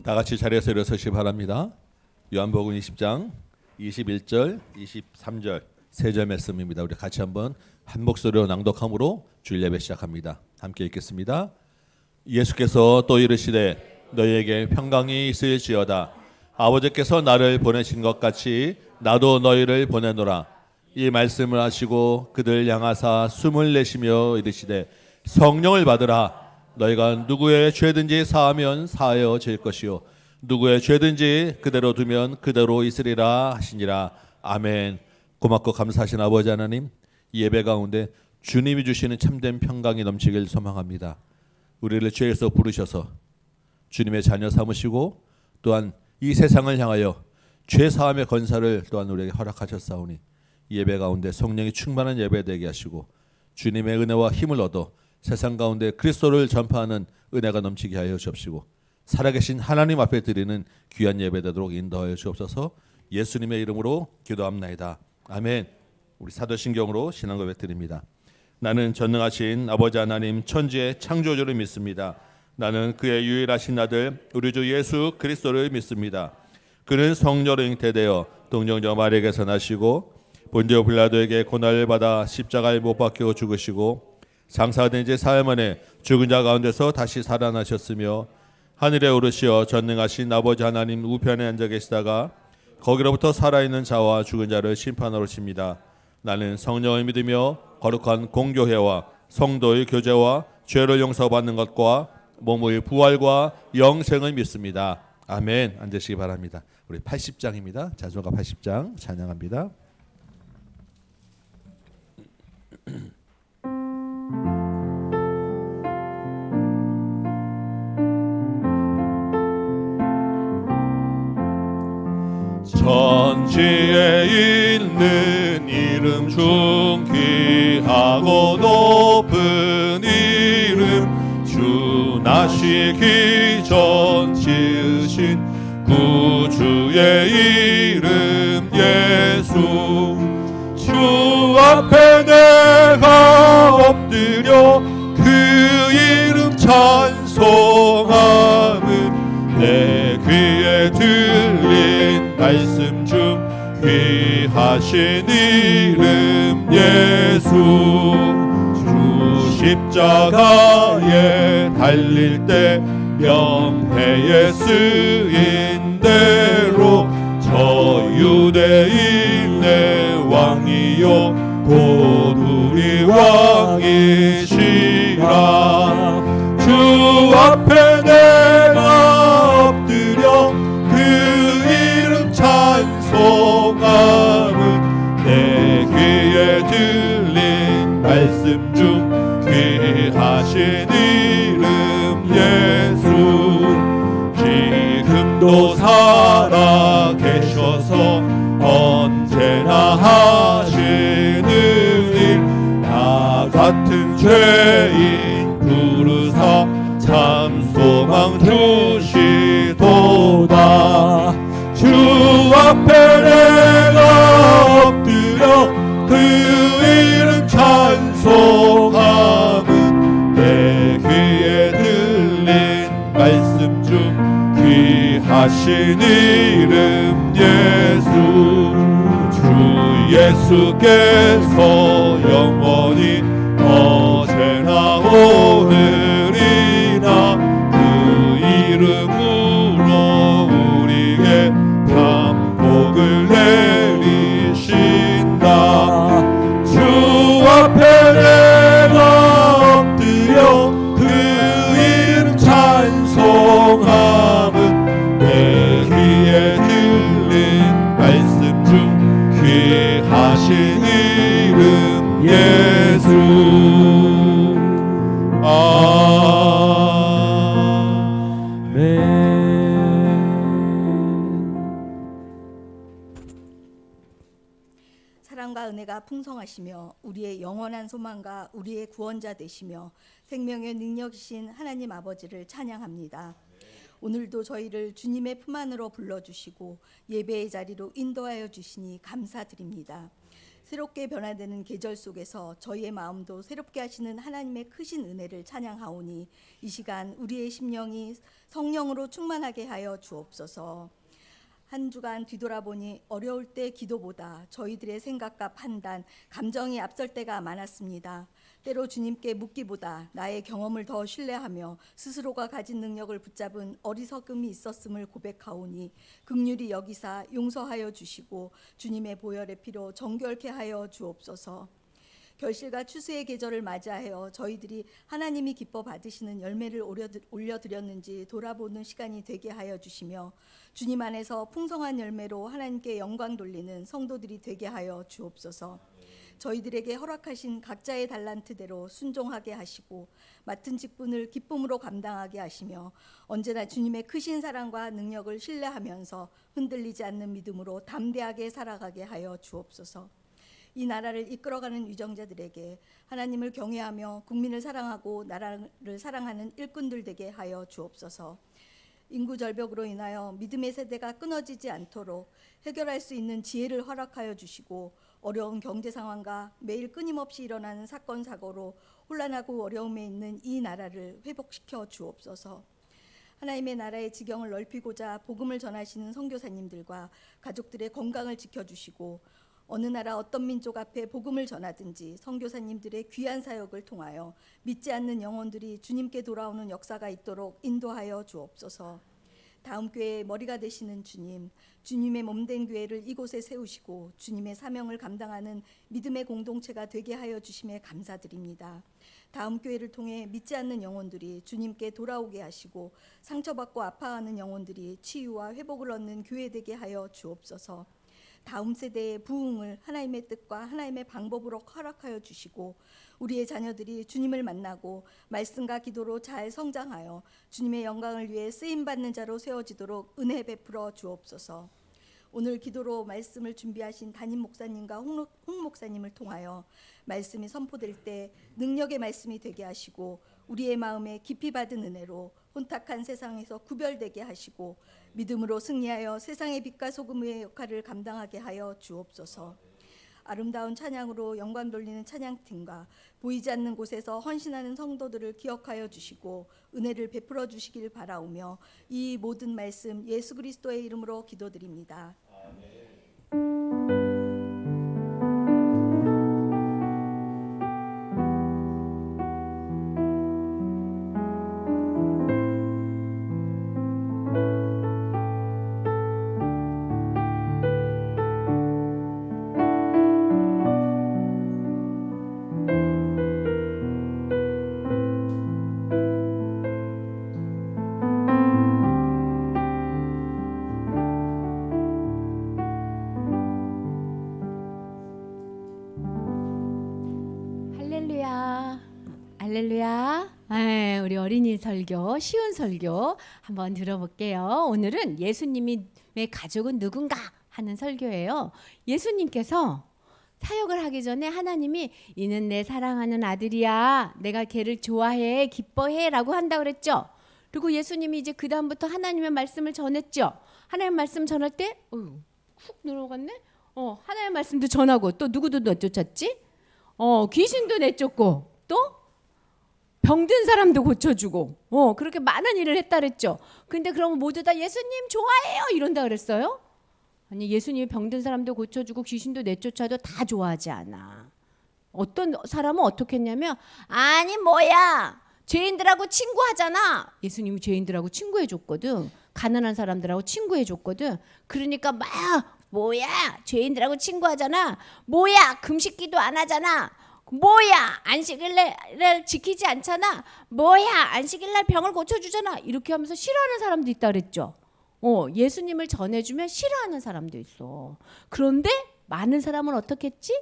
다 같이 자리에서 일어서시 바랍니다. 요한복음 20장 21절, 23절 세 절 말씀입니다. 우리 같이 한번 한 목소리로 낭독함으로 주일 예배 시작합니다. 함께 읽겠습니다. 예수께서 또 이르시되 너희에게 평강이 있을지어다. 아버지께서 나를 보내신 것 같이 나도 너희를 보내노라. 이 말씀을 하시고 그들 향하사 숨을 내쉬며 이르시되 성령을 받으라. 너희가 누구의 죄든지 사하면 사하여질 것이요 누구의 죄든지 그대로 두면 그대로 있으리라 하시니라. 아멘. 고맙고 감사하신 아버지 하나님, 이 예배 가운데 주님이 주시는 참된 평강이 넘치길 소망합니다. 우리를 죄에서 부르셔서 주님의 자녀 삼으시고 또한 이 세상을 향하여 죄 사함의 건사를 또한 우리에게 허락하셨사오니 이 예배 가운데 성령이 충만한 예배 되게 하시고 주님의 은혜와 힘을 얻어 세상 가운데 그리스도를 전파하는 은혜가 넘치게 하여 주옵시고 살아계신 하나님 앞에 드리는 귀한 예배 되도록 인도하여 주옵소서. 예수님의 이름으로 기도합나이다. 아멘. 우리 사도신경으로 신앙 고백 드립니다. 나는 전능하신 아버지 하나님 천지의 창조주를 믿습니다. 나는 그의 유일하신 아들 우리 주 예수 그리스도를 믿습니다. 그는 성령으로 잉태되어 동정녀 마리아에게서 나시고 본디오 빌라도에게 고난을 받아 십자가에 못 박혀 죽으시고 장사된 지 사흘 만에 죽은 자 가운데서 다시 살아나셨으며 하늘에 오르시어 전능하신 아버지 하나님 우편에 앉아 계시다가 거기로부터 살아있는 자와 죽은 자를 심판하러 오십니다. 나는 성령을 믿으며 거룩한 공교회와 성도의 교제와 죄를 용서받는 것과 몸의 부활과 영생을 믿습니다. 아멘. 앉으시기 바랍니다. 우리 80장입니다. 찬송가 80장 찬양합니다. 천지에 있는 이름 중 귀하고 높은 이름 주 나시기 전 지으신 구주의 이름 예수 주 앞에 내가 엎드려 그 이름 찬송함은 내 귀에 들린 말씀 중 귀하신 이름 예수 주 십자가에 달릴 때 명패에 쓰인 대로 저 유대인의 왕이요 곧 우리 왕이시라. 주 앞에 내가 엎드려 그 이름 찬송함은 내 귀에 들린 말씀 중 귀하신 이름 예수 지금도 살아 계셔서 언제나 하시는 일 나 같은 죄인 부르사 참 소망 주시도다. 주 앞에 내가 엎드려 그 이름 찬송함은 내 귀에 들린 말씀 중 귀하신 이름 예수 주 예수께서 영원히 어제나 오늘이나 그 이름으로 우리에게 방복을 내리신다. 주 앞에 내가 엎드려 그 이름 찬송함은 내 귀에 들린 말씀 중 귀하신 이름 예수. 사랑과 은혜가 풍성하시며 우리의 영원한 소망과 우리의 구원자 되시며 생명의 능력이신 하나님 아버지를 찬양합니다. 오늘도 저희를 주님의 품 안으로 불러주시고 예배의 자리로 인도하여 주시니 감사드립니다. 새롭게 변화되는 계절 속에서 저희의 마음도 새롭게 하시는 하나님의 크신 은혜를 찬양하오니 이 시간 우리의 심령이 성령으로 충만하게 하여 주옵소서. 한 주간 뒤돌아보니 어려울 때 기도보다 저희들의 생각과 판단, 감정이 앞설 때가 많았습니다. 때로 주님께 묻기보다 나의 경험을 더 신뢰하며 스스로가 가진 능력을 붙잡은 어리석음이 있었음을 고백하오니 긍휼히 여기사 용서하여 주시고 주님의 보혈의 피로 정결케 하여 주옵소서. 결실과 추수의 계절을 맞이하여 저희들이 하나님이 기뻐 받으시는 열매를 올려드렸는지 돌아보는 시간이 되게 하여 주시며 주님 안에서 풍성한 열매로 하나님께 영광 돌리는 성도들이 되게 하여 주옵소서. 저희들에게 허락하신 각자의 달란트대로 순종하게 하시고 맡은 직분을 기쁨으로 감당하게 하시며 언제나 주님의 크신 사랑과 능력을 신뢰하면서 흔들리지 않는 믿음으로 담대하게 살아가게 하여 주옵소서. 이 나라를 이끌어가는 유정자들에게 하나님을 경외하며 국민을 사랑하고 나라를 사랑하는 일꾼들 되게 하여 주옵소서. 인구 절벽으로 인하여 믿음의 세대가 끊어지지 않도록 해결할 수 있는 지혜를 허락하여 주시고 어려운 경제 상황과 매일 끊임없이 일어나는 사건 사고로 혼란하고 어려움에 있는 이 나라를 회복시켜 주옵소서. 하나님의 나라의 지경을 넓히고자 복음을 전하시는 선교사님들과 가족들의 건강을 지켜주시고 어느 나라 어떤 민족 앞에 복음을 전하든지 선교사님들의 귀한 사역을 통하여 믿지 않는 영혼들이 주님께 돌아오는 역사가 있도록 인도하여 주옵소서. 다음 교회의 머리가 되시는 주님, 주님의 몸된 교회를 이곳에 세우시고 주님의 사명을 감당하는 믿음의 공동체가 되게 하여 주심에 감사드립니다. 다음 교회를 통해 믿지 않는 영혼들이 주님께 돌아오게 하시고 상처받고 아파하는 영혼들이 치유와 회복을 얻는 교회 되게 하여 주옵소서. 다음 세대의 부흥을 하나님의 뜻과 하나님의 방법으로 허락하여 주시고 우리의 자녀들이 주님을 만나고 말씀과 기도로 잘 성장하여 주님의 영광을 위해 쓰임받는 자로 세워지도록 은혜 베풀어 주옵소서. 오늘 기도로 말씀을 준비하신 담임 목사님과 홍 목사님을 통하여 말씀이 선포될 때 능력의 말씀이 되게 하시고 우리의 마음에 깊이 받은 은혜로 혼탁한 세상에서 구별되게 하시고 믿음으로 승리하여 세상의 빛과 소금의 역할을 감당하게 하여 주옵소서. 아름다운 찬양으로 영광 돌리는 찬양팀과 보이지 않는 곳에서 헌신하는 성도들을 기억하여 주시고 은혜를 베풀어 주시길 바라오며 이 모든 말씀 예수 그리스도의 이름으로 기도드립니다. 할렐루야. 우리 어린이 설교, 쉬운 설교 한번 들어볼게요. 오늘은 예수님의 가족은 누군가 하는 설교예요. 예수님께서 사역을 하기 전에 하나님이 이는 내 사랑하는 아들이야. 내가 걔를 좋아해, 기뻐해 라고 한다 그랬죠. 그리고 예수님이 이제 그 다음부터 하나님의 말씀을 전했죠. 하나님의 말씀 전할 때 훅 늘어갔네. 하나님의 말씀도 전하고 또 누구도 내쫓았지? 귀신도 내쫓고 또 병든 사람도 고쳐주고 그렇게 많은 일을 했다 그랬죠. 근데 그러면 모두 다 예수님 좋아해요 이런다 그랬어요? 아니, 예수님이 병든 사람도 고쳐주고 귀신도 내쫓아도 다 좋아하지 않아. 어떤 사람은 어떻게 했냐면 아니 뭐야 죄인들하고 친구하잖아. 예수님이 죄인들하고 친구해줬거든. 가난한 사람들하고 친구해줬거든. 그러니까 막 뭐야 죄인들하고 친구하잖아. 뭐야 금식기도 안 하잖아. 뭐야 안식일날 지키지 않잖아. 뭐야 안식일날 병을 고쳐주잖아. 이렇게 하면서 싫어하는 사람도 있다 그랬죠. 예수님을 전해주면 싫어하는 사람도 있어. 그런데 많은 사람은 어떻게 했지?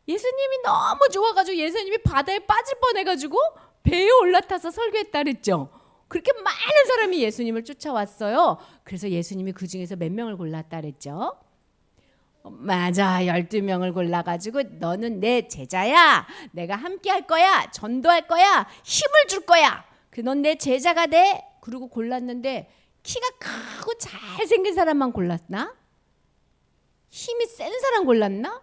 예수님이 너무 좋아가지고 예수님이 바다에 빠질 뻔해가지고 배에 올라타서 설교했다 그랬죠. 그렇게 많은 사람이 예수님을 쫓아왔어요. 그래서 예수님이 그 중에서 몇 명을 골랐다 그랬죠. 맞아, 12명을 골라가지고 너는 내 제자야. 내가 함께 할 거야. 전도할 거야. 힘을 줄 거야. 넌 내 제자가 돼. 그리고 골랐는데 키가 크고 잘생긴 사람만 골랐나? 힘이 센 사람 골랐나?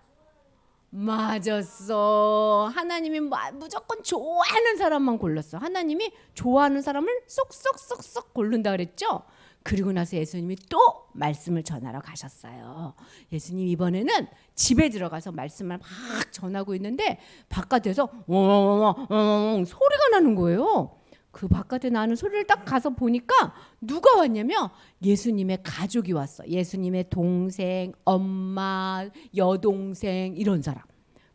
맞았어. 하나님이 무조건 좋아하는 사람만 골랐어. 하나님이 좋아하는 사람을 쏙쏙쏙쏙 고른다 그랬죠. 그리고 나서 예수님이 또 말씀을 전하러 가셨어요. 예수님 이번에는 집에 들어가서 말씀을 막 전하고 있는데 바깥에서 엉엉엉엉 소리가 나는 거예요. 그 바깥에 나는 소리를 딱 가서 보니까 누가 왔냐면 예수님의 가족이 왔어. 예수님의 동생, 엄마, 여동생 이런 사람.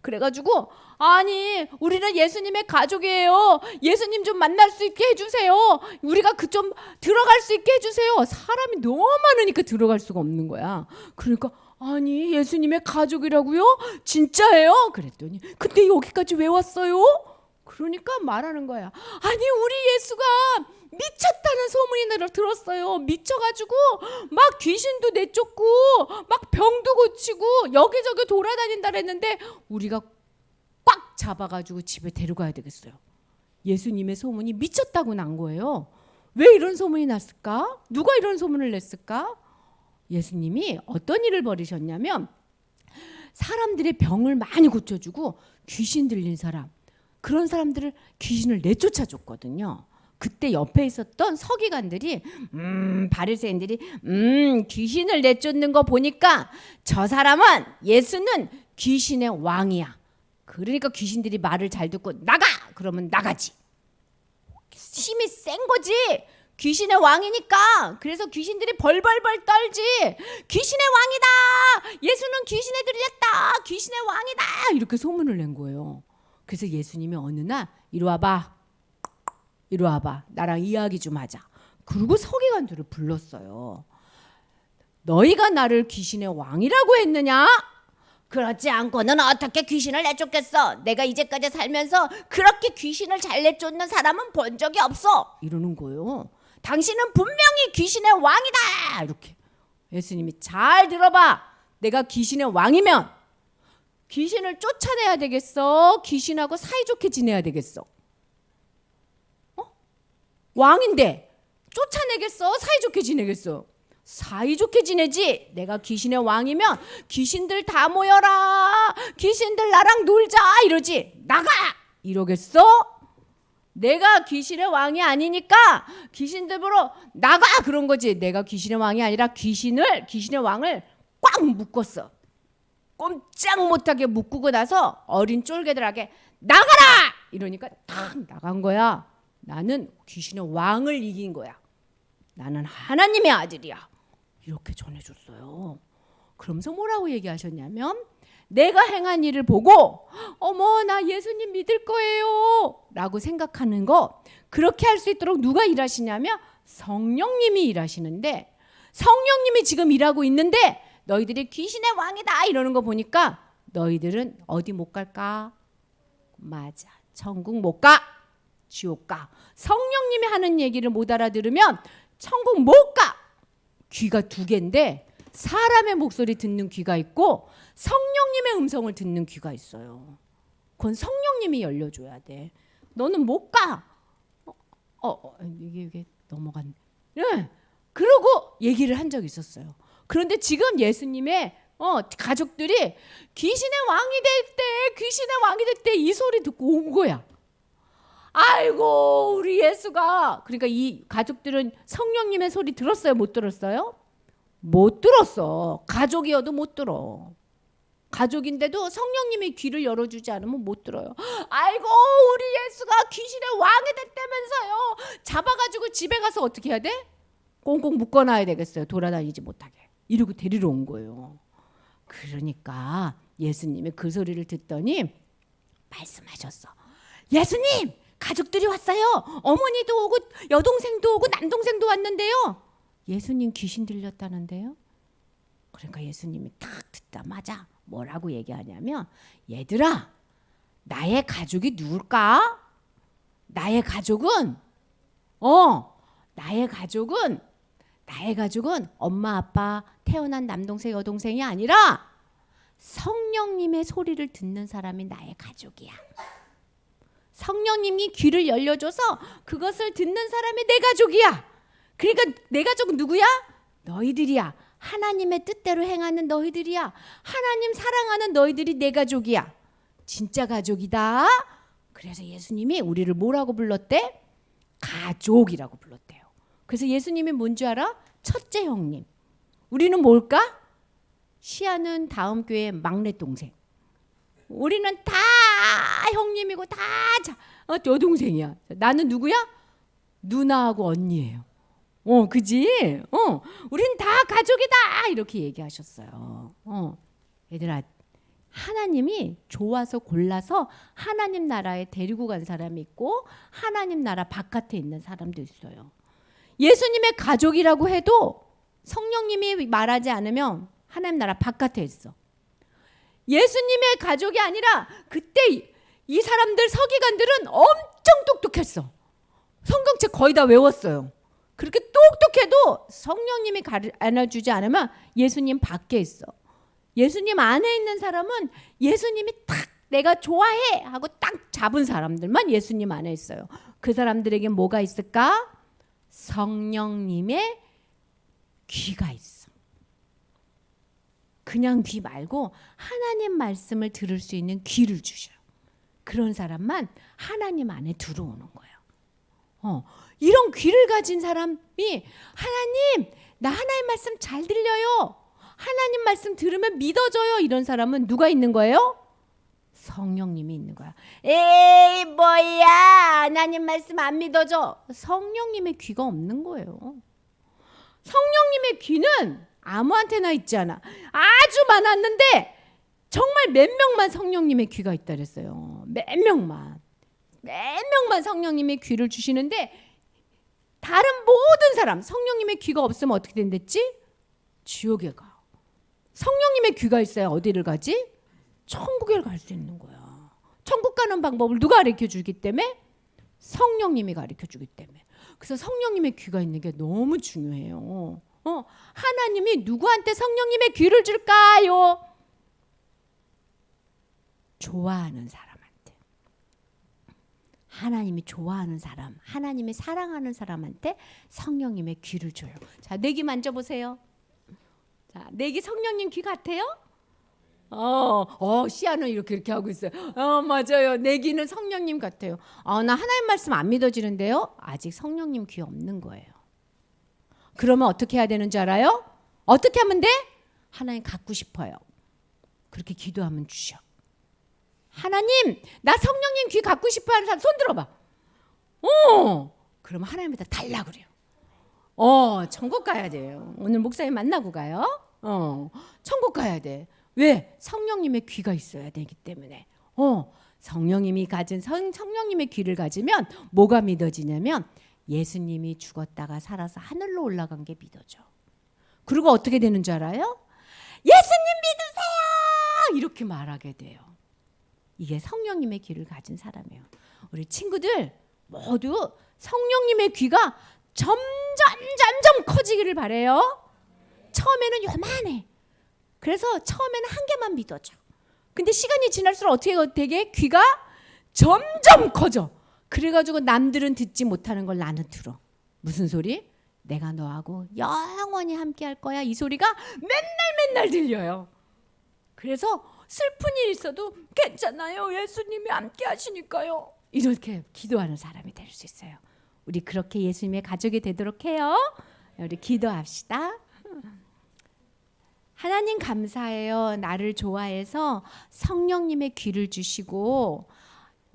그래가지고 아니 우리는 예수님의 가족이에요. 예수님 좀 만날 수 있게 해주세요. 우리가 그 좀 들어갈 수 있게 해주세요. 사람이 너무 많으니까 들어갈 수가 없는 거야. 그러니까 아니 예수님의 가족이라고요? 진짜예요? 그랬더니 근데 여기까지 왜 왔어요? 그러니까 말하는 거야. 아니 우리 예수가 미쳤다는 소문이 들었어요. 미쳐가지고 막 귀신도 내쫓고 막 병도 고치고 여기저기 돌아다닌다 그랬는데 우리가 꽉 잡아가지고 집에 데려가야 되겠어요. 예수님의 소문이 미쳤다고 난 거예요. 왜 이런 소문이 났을까? 누가 이런 소문을 냈을까? 예수님이 어떤 일을 벌이셨냐면 사람들의 병을 많이 고쳐주고 귀신 들린 사람 그런 사람들을 귀신을 내쫓아 줬거든요. 그때 옆에 있었던 서기관들이 바리새인들이 귀신을 내쫓는 거 보니까 저 사람은 예수는 귀신의 왕이야. 그러니까 귀신들이 말을 잘 듣고 나가! 그러면 나가지. 힘이 센 거지. 귀신의 왕이니까. 그래서 귀신들이 벌벌벌 떨지. 귀신의 왕이다. 예수는 귀신에 들렸다. 귀신의 왕이다. 이렇게 소문을 낸 거예요. 그래서 예수님이 어느 날 이리 와봐. 이리 와봐. 나랑 이야기 좀 하자. 그리고 서기관들을 불렀어요. 너희가 나를 귀신의 왕이라고 했느냐? 그렇지 않고는 어떻게 귀신을 내쫓겠어? 내가 이제까지 살면서 그렇게 귀신을 잘 내쫓는 사람은 본 적이 없어. 이러는 거예요. 당신은 분명히 귀신의 왕이다. 이렇게. 예수님이 잘 들어봐. 내가 귀신의 왕이면 귀신을 쫓아내야 되겠어? 귀신하고 사이좋게 지내야 되겠어? 왕인데 쫓아내겠어? 사이좋게 지내겠어? 사이좋게 지내지. 내가 귀신의 왕이면 귀신들 다 모여라. 귀신들 나랑 놀자. 이러지. 나가! 이러겠어? 내가 귀신의 왕이 아니니까 귀신들 보러 나가! 그런 거지. 내가 귀신의 왕이 아니라 귀신의 왕을 꽉 묶었어. 꼼짝 못하게 묶고 나서 어린 쫄개들에게 나가라! 이러니까 탁 나간 거야. 나는 귀신의 왕을 이긴 거야. 나는 하나님의 아들이야. 이렇게 전해줬어요. 그러면서 뭐라고 얘기하셨냐면 내가 행한 일을 보고 어머 나 예수님 믿을 거예요 라고 생각하는 거 그렇게 할 수 있도록 누가 일하시냐면 성령님이 일하시는데 성령님이 지금 일하고 있는데 너희들이 귀신의 왕이다 이러는 거 보니까 너희들은 어디 못 갈까? 맞아. 천국 못 가. 지옥 가. 성령님이 하는 얘기를 못 알아들으면 천국 못 가. 귀가 두 개인데 사람의 목소리 듣는 귀가 있고 성령님의 음성을 듣는 귀가 있어요. 그건 성령님이 열려줘야 돼. 너는 못 가. 이게 넘어갔네. 네. 그러고 얘기를 한 적이 있었어요. 그런데 지금 예수님의 가족들이 귀신의 왕이 될 때 이 소리 듣고 온 거야. 아이고 우리 예수가 그러니까 이 가족들은 성령님의 소리 들었어요? 못 들었어요? 못 들었어. 가족이어도 못 들어. 가족인데도 성령님이 귀를 열어주지 않으면 못 들어요. 아이고 우리 예수가 귀신의 왕이 됐다면서요. 잡아가지고 집에 가서 어떻게 해야 돼? 꽁꽁 묶어놔야 되겠어요. 돌아다니지 못하게. 이러고 데리러 온 거예요. 그러니까 예수님이 그 소리를 듣더니 말씀하셨어. 예수님 가족들이 왔어요. 어머니도 오고 여동생도 오고 남동생도 왔는데요. 예수님 귀신 들렸다는데요. 그러니까 예수님이 딱 듣자마자 뭐라고 얘기하냐면 얘들아 나의 가족이 누굴까? 나의 가족은 엄마 아빠 태어난 남동생 여동생이 아니라 성령님의 소리를 듣는 사람이 나의 가족이야. 성령님이 귀를 열려줘서 그것을 듣는 사람이 내 가족이야. 그러니까 내 가족은 누구야? 너희들이야. 하나님의 뜻대로 행하는 너희들이야. 하나님 사랑하는 너희들이 내 가족이야. 진짜 가족이다. 그래서 예수님이 우리를 뭐라고 불렀대? 가족이라고 불렀대요. 그래서 예수님이 뭔지 알아? 첫째 형님. 우리는 뭘까? 시아는 다음 교회 막내 동생. 우리는 다 형님이고 다 여동생이야. 나는 누구야? 누나하고 언니예요. 그지? 우린 다 가족이다. 이렇게 얘기하셨어요. 얘들아, 하나님이 좋아서 골라서 하나님 나라에 데리고 간 사람이 있고 하나님 나라 바깥에 있는 사람도 있어요. 예수님의 가족이라고 해도 성령님이 말하지 않으면 하나님 나라 바깥에 있어. 예수님의 가족이 아니라 그때 이 사람들 서기관들은 엄청 똑똑했어. 성경책 거의 다 외웠어요. 그렇게 똑똑해도 성령님이 안아주지 않으면 예수님 밖에 있어. 예수님 안에 있는 사람은 예수님이 딱 내가 좋아해 하고 딱 잡은 사람들만 예수님 안에 있어요. 그 사람들에게 뭐가 있을까? 성령님의 귀가 있어. 그냥 귀 말고 하나님 말씀을 들을 수 있는 귀를 주셔요. 그런 사람만 하나님 안에 들어오는 거예요. 이런 귀를 가진 사람이 하나님, 나 하나님 말씀 잘 들려요. 하나님 말씀 들으면 믿어져요. 이런 사람은 누가 있는 거예요? 성령님이 있는 거야. 에이 뭐야, 하나님 말씀 안 믿어져. 성령님의 귀가 없는 거예요. 성령님의 귀는 아무한테나 있지 않아. 아주 많았는데 정말 몇 명만 성령님의 귀가 있다 그랬어요. 몇 명만 성령님의 귀를 주시는데 다른 모든 사람 성령님의 귀가 없으면 어떻게 된댔지? 지옥에 가. 성령님의 귀가 있어야 어디를 가지? 천국에 갈 수 있는 거야. 천국 가는 방법을 누가 가르쳐 주기 때문에? 성령님이 가르쳐 주기 때문에. 그래서 성령님의 귀가 있는 게 너무 중요해요. 하나님이 누구한테 성령님의 귀를 줄까요? 좋아하는 사람한테. 하나님이 좋아하는 사람, 하나님이 사랑하는 사람한테 성령님의 귀를 줘요. 자, 내 귀 만져보세요. 자, 내 귀 성령님 귀 같아요? 시아는 이렇게 하고 있어요. 맞아요. 내 귀는 성령님 같아요. 나 하나님 말씀 안 믿어지는데요. 아직 성령님 귀 없는 거예요. 그러면 어떻게 해야 되는 줄 알아요? 어떻게 하면 돼? 하나님 갖고 싶어요. 그렇게 기도하면 주셔. 하나님, 나 성령님 귀 갖고 싶어 하는 사람 손 들어봐. 그러면 하나님한테 달라 그래요. 천국 가야 돼요. 오늘 목사님 만나고 가요. 천국 가야 돼. 왜? 성령님의 귀가 있어야 되기 때문에. 성령님이 가진 성령님의 귀를 가지면 뭐가 믿어지냐면 예수님이 죽었다가 살아서 하늘로 올라간 게 믿어져. 그리고 어떻게 되는 줄 알아요? 예수님 믿으세요! 이렇게 말하게 돼요. 이게 성령님의 귀를 가진 사람이에요. 우리 친구들 모두 성령님의 귀가 점점 커지기를 바래요. 처음에는 요만해. 그래서 처음에는 한 개만 믿어져. 근데 시간이 지날수록 어떻게 되게 귀가 점점 커져. 그래가지고 남들은 듣지 못하는 걸 나는 들어. 무슨 소리? 내가 너하고 영원히 함께 할 거야. 이 소리가 맨날 들려요. 그래서 슬픈 일 있어도 괜찮아요. 예수님이 함께 하시니까요. 이렇게 기도하는 사람이 될 수 있어요. 우리 그렇게 예수님의 가족이 되도록 해요. 우리 기도합시다. 하나님 감사해요. 나를 좋아해서 성령님의 귀를 주시고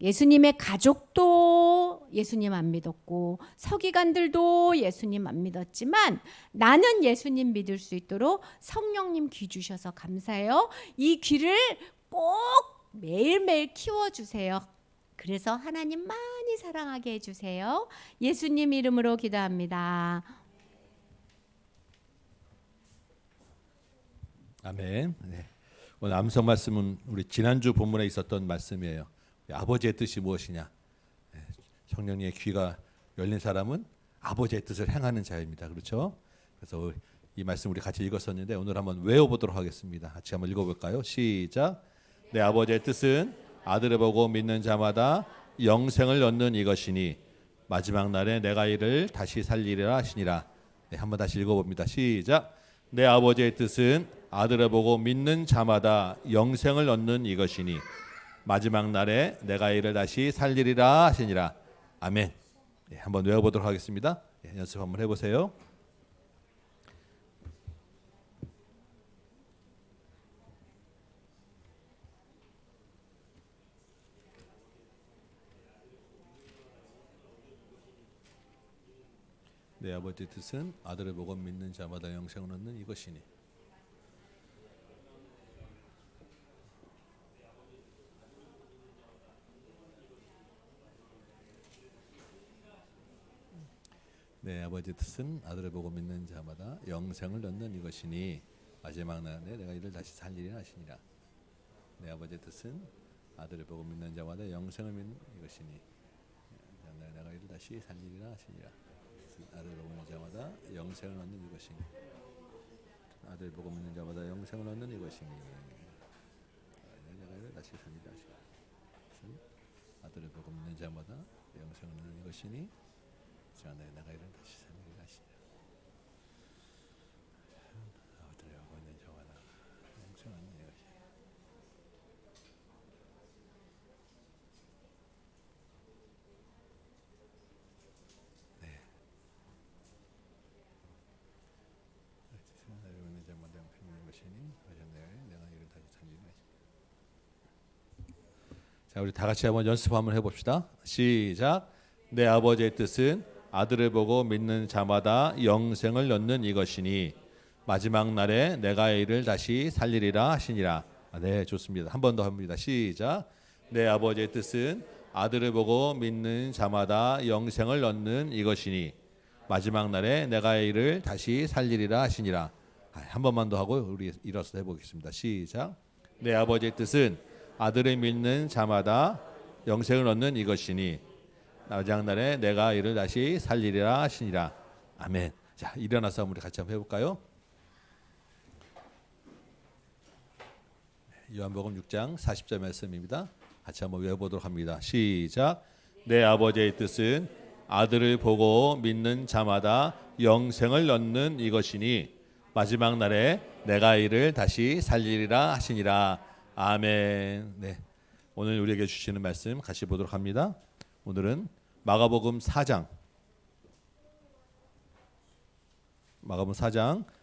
예수님의 가족도 예수님 안 믿었고 서기관들도 예수님 안 믿었지만 나는 예수님 믿을 수 있도록 성령님 귀 주셔서 감사해요. 이 귀를 꼭 매일매일 키워주세요. 그래서 하나님 많이 사랑하게 해주세요. 예수님 이름으로 기도합니다. 아멘. 네. 오늘 암송 말씀은 우리 지난주 본문에 있었던 말씀이에요. 아버지의 뜻이 무엇이냐? 성령님의 귀가 열린 사람은 아버지의 뜻을 행하는 자입니다. 그렇죠? 그래서 이 말씀 우리 같이 읽었었는데 오늘 한번 외워보도록 하겠습니다. 같이 한번 읽어볼까요? 시작. 내 아버지의 뜻은 아들을 보고 믿는 자마다 영생을 얻는 이것이니 마지막 날에 내가 이를 다시 살리리라 하시니라. 네, 한번 다시 읽어봅니다. 시작. 내 아버지의 뜻은 아들을 보고 믿는 자마다 영생을 얻는 이것이니 마지막 날에 내가 이를 다시 살리리라 하시니라. 아멘. 예, 한번 외워보도록 하겠습니다. 예, 연습 한번 해보세요. 내 아버지의 뜻은 아들을 보고 믿는 자마다 영생을 얻는 이것이니. 내 아버지의 뜻은 아들을 보고 믿는 자마다 영생을 얻는 이것이니 마지막 날에 내가 이를 다시 살리리라 하시니라. 내 아버지의 뜻은 아들을 보고 믿는 자마다 영생을 믿는 이것이니 내가 이를 다시 살리리라 하시니라. 아들을 보고 믿는 자마다 영생을 얻는 이것이니 아들을 보고 믿는 자마다 영생을 얻는 이것이니 내가 이를 다시 살리리라 하시니라. 아들을 보고 믿는 자마다 영생을 얻는 이것이니 내가 이를 다시 살리리라 하시니라. 아들을 보고 있는 자마다 영생을 얻는 이것이니. 자, 우리 다 같이 한번 연습 한번 해봅시다. 시작. 내 아버지의 뜻은 아들을 보고 믿는 자마다 영생을 얻는 이것이니 마지막 날에 내가 이를 다시 살리리라 하시니라. 네, 좋습니다. 한 번 더 합니다. 시작. 내 아버지의 뜻은 아들을 보고 믿는 자마다 영생을 얻는 이것이니 마지막 날에 내가 이를 다시 살리리라 하시니라. 한 번만 더 하고 우리 일어서 해보겠습니다. 시작. 내 아버지의 뜻은 아들을 믿는 자마다 영생을 얻는 이것이니 마지막 날에 내가 이를 다시 살리리라 하시니라. 아멘. 자, 일어나서 우리 같이 한번 해볼까요? 요한복음 6장 40절 말씀입니다. 같이 한번 외워보도록 합니다. 시작. 내 아버지의 뜻은 아들을 보고 믿는 자마다 영생을 얻는 이것이니 마지막 날에 내가 이를 다시 살리리라 하시니라. 아멘. 네, 오늘 우리에게 주시는 말씀 같이 보도록 합니다. 오늘은 마가복음 4장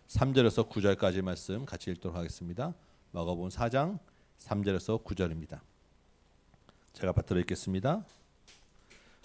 3절에서 9절까지 말씀 같이 읽도록 하겠습니다. 마가복음 4장 3절에서 9절입니다. 제가 받들어 읽겠습니다.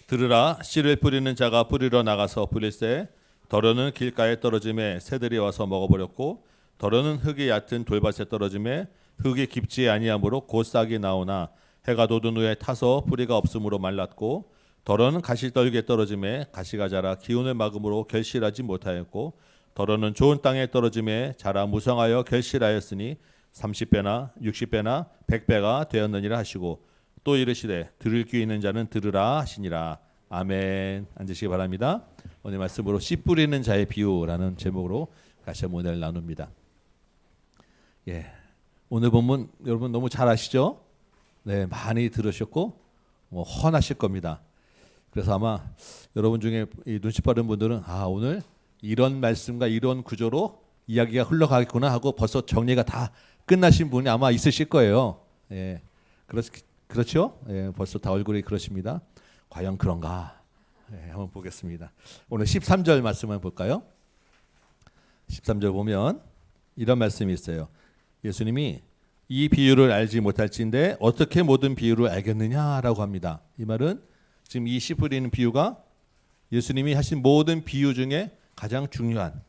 들으라. 씨를 뿌리는 자가 뿌리러 나가서 뿌릴새 덜어는 길가에 떨어짐에 새들이 와서 먹어버렸고 덜어는 흙이 얕은 돌밭에 떨어짐에 흙이 깊지 아니하므로 곧 싹이 나오나 해가 돋은 후에 타서 뿌리가 없으므로 말랐고 덜어는 가시떨기에 떨어짐에 가시가 자라 기운을 막음으로 결실하지 못하였고 덜어는 좋은 땅에 떨어짐에 자라 무성하여 결실하였으니 30배나 60배나 100배가 되었느니라 하시고 또 이르시되 들을 귀 있는 자는 들으라 하시니라. 아멘. 앉으시기 바랍니다. 오늘 말씀으로 씨 뿌리는 자의 비유라는 제목으로 같이 한번 오늘 나눕니다. 예, 오늘 본문 여러분 너무 잘 아시죠? 네, 많이 들으셨고 훤하실 겁니다. 그래서 아마 여러분 중에 이 눈치 빠른 분들은 오늘 이런 말씀과 이런 구조로 이야기가 흘러가겠구나 하고 벌써 정리가 다 끝나신 분이 아마 있으실 거예요. 예, 그렇죠? 예, 벌써 다 얼굴이 그러십니다. 과연 그런가? 예, 한번 보겠습니다. 오늘 13절 말씀을 볼까요? 13절 보면 이런 말씀이 있어요. 예수님이 이 비유를 알지 못할진데 어떻게 모든 비유를 알겠느냐라고 합니다. 이 말은 지금 이 씨 뿌리는 비유가 예수님이 하신 모든 비유 중에 가장 중요한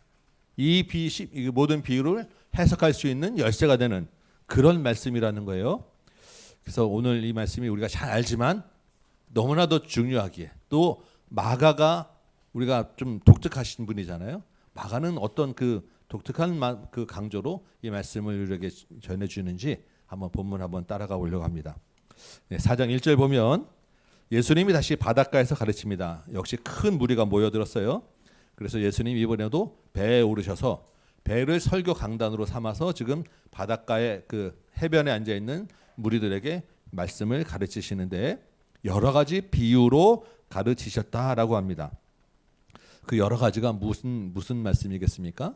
이 모든 비유를 해석할 수 있는 열쇠가 되는 그런 말씀이라는 거예요. 그래서 오늘 이 말씀이 우리가 잘 알지만 너무나도 중요하기에 또 마가가 우리가 좀 독특하신 분이잖아요. 마가는 어떤 그 독특한 그 강조로 이 말씀을 우리에게 전해주는지 한번 본문 한번 따라가 보려고 합니다. 네, 4장 1절 보면 예수님이 다시 바닷가에서 가르칩니다. 역시 큰 무리가 모여들었어요. 그래서 예수님 이번에도 배에 오르셔서 배를 설교 강단으로 삼아서 지금 바닷가에 그 해변에 앉아 있는 무리들에게 말씀을 가르치시는데 여러 가지 비유로 가르치셨다라고 합니다. 그 여러 가지가 무슨 말씀이겠습니까?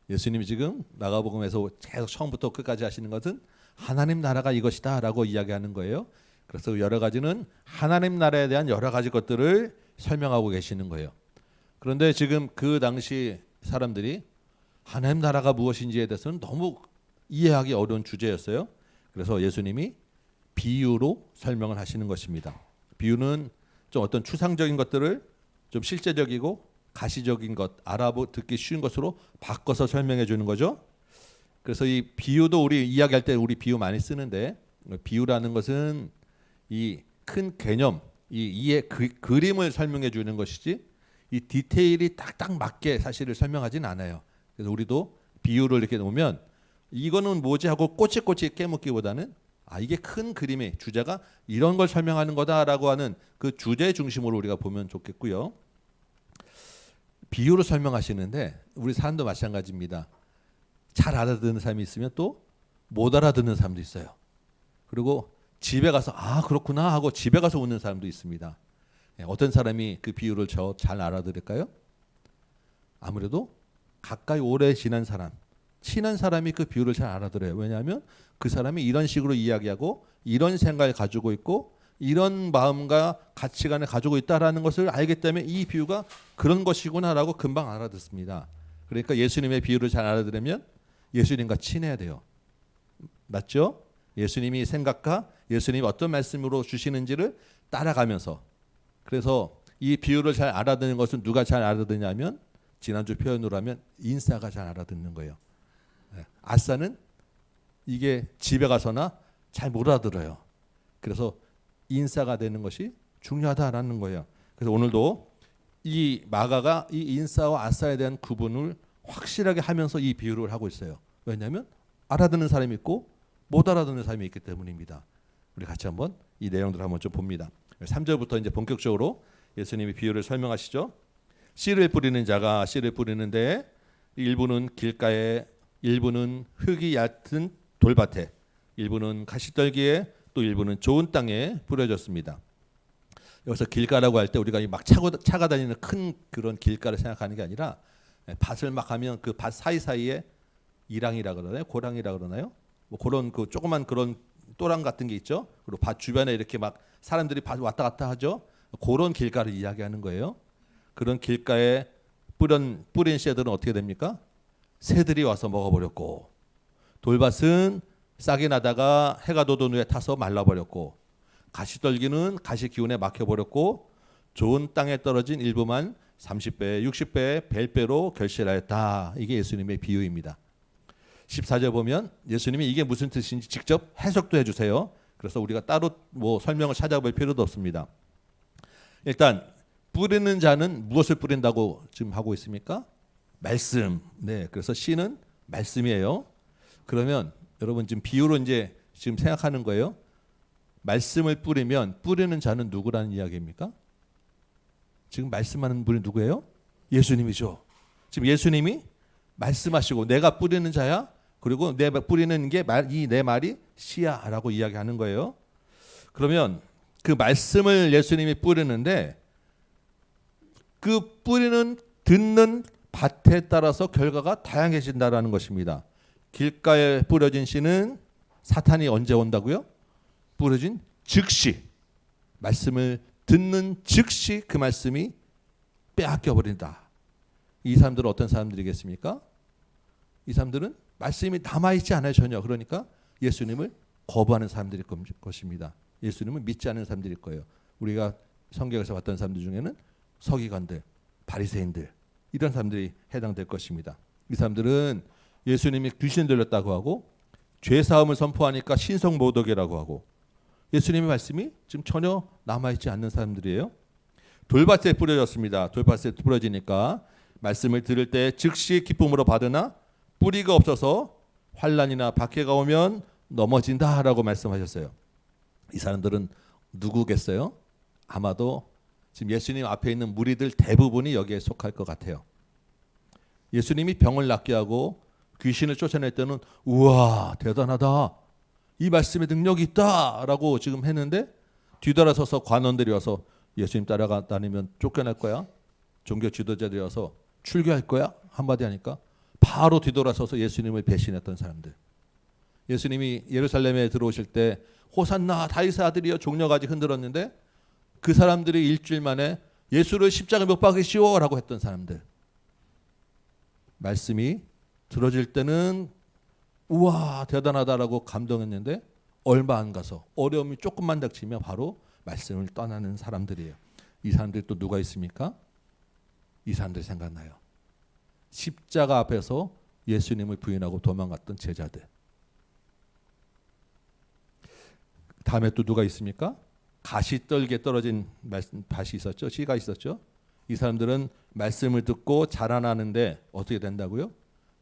예수님이 지금 마가복음에서 계속 처음부터 끝까지 하시는 것은 하나님 나라가 이것이다라고 이야기하는 거예요. 그래서 여러 가지는 하나님 나라에 대한 여러 가지 것들을 설명하고 계시는 거예요. 그런데 지금 그 당시 사람들이 하나님 나라가 무엇인지에 대해서는 너무 이해하기 어려운 주제였어요. 그래서 예수님이 비유로 설명을 하시는 것입니다. 비유는 좀 어떤 추상적인 것들을 좀 실제적이고 가시적인 것, 알아듣기 쉬운 것으로 바꿔서 설명해 주는 거죠. 그래서 이 비유도 우리 이야기할 때 우리 비유 많이 쓰는데, 비유라는 것은 이 큰 개념, 이 이해 그림을 설명해 주는 것이지 이 디테일이 딱딱 맞게 사실을 설명하진 않아요. 그래서 우리도 비유를 이렇게 놓으면 이거는 뭐지 하고 꼬치꼬치 깨묻기보다는 이게 큰 그림의 주제가 이런 걸 설명하는 거다라고 하는 그 주제 중심으로 우리가 보면 좋겠고요. 비유로 설명하시는데 우리 사람도 마찬가지입니다. 잘 알아듣는 사람이 있으면 또 못 알아듣는 사람도 있어요. 그리고 집에 가서 그렇구나 하고 집에 가서 웃는 사람도 있습니다. 어떤 사람이 그 비유를 잘 알아들을까요? 아무래도 가까이 오래 지난 사람, 친한 사람이 그 비유를 잘 알아들어요. 왜냐하면 그 사람이 이런 식으로 이야기하고 이런 생각을 가지고 있고 이런 마음과 가치관을 가지고 있다라는 것을 알기 때문에 이 비유가 그런 것이구나라고 금방 알아듣습니다. 그러니까 예수님의 비유를 잘 알아들으면 예수님과 친해야 돼요. 맞죠? 예수님이 생각과 예수님이 어떤 말씀으로 주시는지를 따라가면서, 그래서 이 비유를 잘 알아듣는 것은 누가 잘 알아듣냐면 지난주 표현으로 하면 인싸가 잘 알아듣는 거예요. 아싸는 이게 집에 가서나 잘 못 알아들어요. 그래서 인싸가 되는 것이 중요하다라는 거예요. 그래서 오늘도 이 마가가 이 인싸와 아싸에 대한 구분을 확실하게 하면서 이 비유를 하고 있어요. 왜냐하면 알아듣는 사람이 있고 못 알아듣는 사람이 있기 때문입니다. 우리 같이 한번 이 내용들을 한번 좀 봅니다. 3절부터 이제 본격적으로 예수님이 비유를 설명하시죠. 씨를 뿌리는 자가 씨를 뿌리는데 일부는 길가에, 일부는 흙이 얕은 돌밭에, 일부는 가시떨기에, 또 일부는 좋은 땅에 뿌려졌습니다. 여기서 길가라고 할 때 우리가 막 차가 다니는 큰 그런 길가를 생각하는 게 아니라 밭을 막 하면 그 밭 사이사이에 이랑이라 그러나요? 고랑이라 그러나요? 뭐 그런 그 조그만 그런 또랑 같은 게 있죠. 그리고 밭 주변에 이렇게 막 사람들이 밭 왔다 갔다 하죠. 그런 길가를 이야기하는 거예요. 그런 길가에 뿌린 씨들은 어떻게 됩니까? 새들이 와서 먹어버렸고, 돌밭은 싹이 나다가 해가 돋은 후에 타서 말라버렸고, 가시떨기는 가시 기운에 막혀버렸고, 좋은 땅에 떨어진 일부만 30배, 60배, 100배로 결실하였다. 이게 예수님의 비유입니다. 14절 보면 예수님이 이게 무슨 뜻인지 직접 해석도 해주세요. 그래서 우리가 따로 뭐 설명을 찾아볼 필요도 없습니다. 일단 뿌리는 자는 무엇을 뿌린다고 지금 하고 있습니까? 말씀. 네, 그래서 씨는 말씀이에요. 그러면 여러분 지금 비유로 이제 지금 생각하는 거예요. 말씀을 뿌리면 뿌리는 자는 누구라는 이야기입니까? 지금 말씀하는 분이 누구예요? 예수님이죠. 지금 예수님이 말씀하시고 내가 뿌리는 자야. 그리고 내 뿌리는 게 이 내 말이 씨야라고 이야기하는 거예요. 그러면 그 말씀을 예수님이 뿌리는데 그 뿌리는 듣는 밭에 따라서 결과가 다양해진다라는 것입니다. 길가에 뿌려진 씨는 사탄이 언제 온다고요? 뿌려진 즉시, 말씀을 듣는 즉시 그 말씀이 빼앗겨 버린다. 이 사람들은 어떤 사람들이겠습니까? 이 사람들은 말씀이 남아있지 않아요, 전혀. 그러니까 예수님을 거부하는 사람들일 것입니다. 예수님을 믿지 않는 사람들일 거예요. 우리가 성경에서 봤던 사람들 중에는 서기관들, 바리새인들, 이런 사람들이 해당될 것입니다. 이 사람들은 예수님이 귀신 들렸다고 하고 죄사함을 선포하니까 신성모독이라고 하고 예수님의 말씀이 지금 전혀 남아있지 않는 사람들이에요. 돌밭에 뿌려졌습니다. 돌밭에 뿌려지니까 말씀을 들을 때 즉시 기쁨으로 받으나 뿌리가 없어서 환난이나 박해가 오면 넘어진다라고 말씀하셨어요. 이 사람들은 누구겠어요? 아마도 지금 예수님 앞에 있는 무리들 대부분이 여기에 속할 것 같아요. 예수님이 병을 낫게 하고 귀신을 쫓아낼 때는 우와 대단하다, 이 말씀에 능력이 있다라고 지금 했는데 뒤돌아서서 관원들이 와서 예수님 따라다니면 쫓겨날 거야, 종교 지도자들이 와서 출교할 거야 한마디 하니까 바로 뒤돌아서서 예수님을 배신했던 사람들. 예수님이 예루살렘에 들어오실 때 호산나 다윗의 아들이여 종려가지 흔들었는데 그 사람들이 일주일 만에 예수를 십자가 못 박으시오라고 했던 사람들. 말씀이 들어질 때는 우와 대단하다라고 감동했는데 얼마 안 가서 어려움이 조금만 닥치면 바로 말씀을 떠나는 사람들이에요. 이 사람들이 또 누가 있습니까? 이 사람들이 생각나요. 십자가 앞에서 예수님을 부인하고 도망갔던 제자들. 다음에 또 누가 있습니까? 가시떨기에 떨어진 밭이 있었죠. 씨가 있었죠. 이 사람들은 말씀을 듣고 자라나는데 어떻게 된다고요?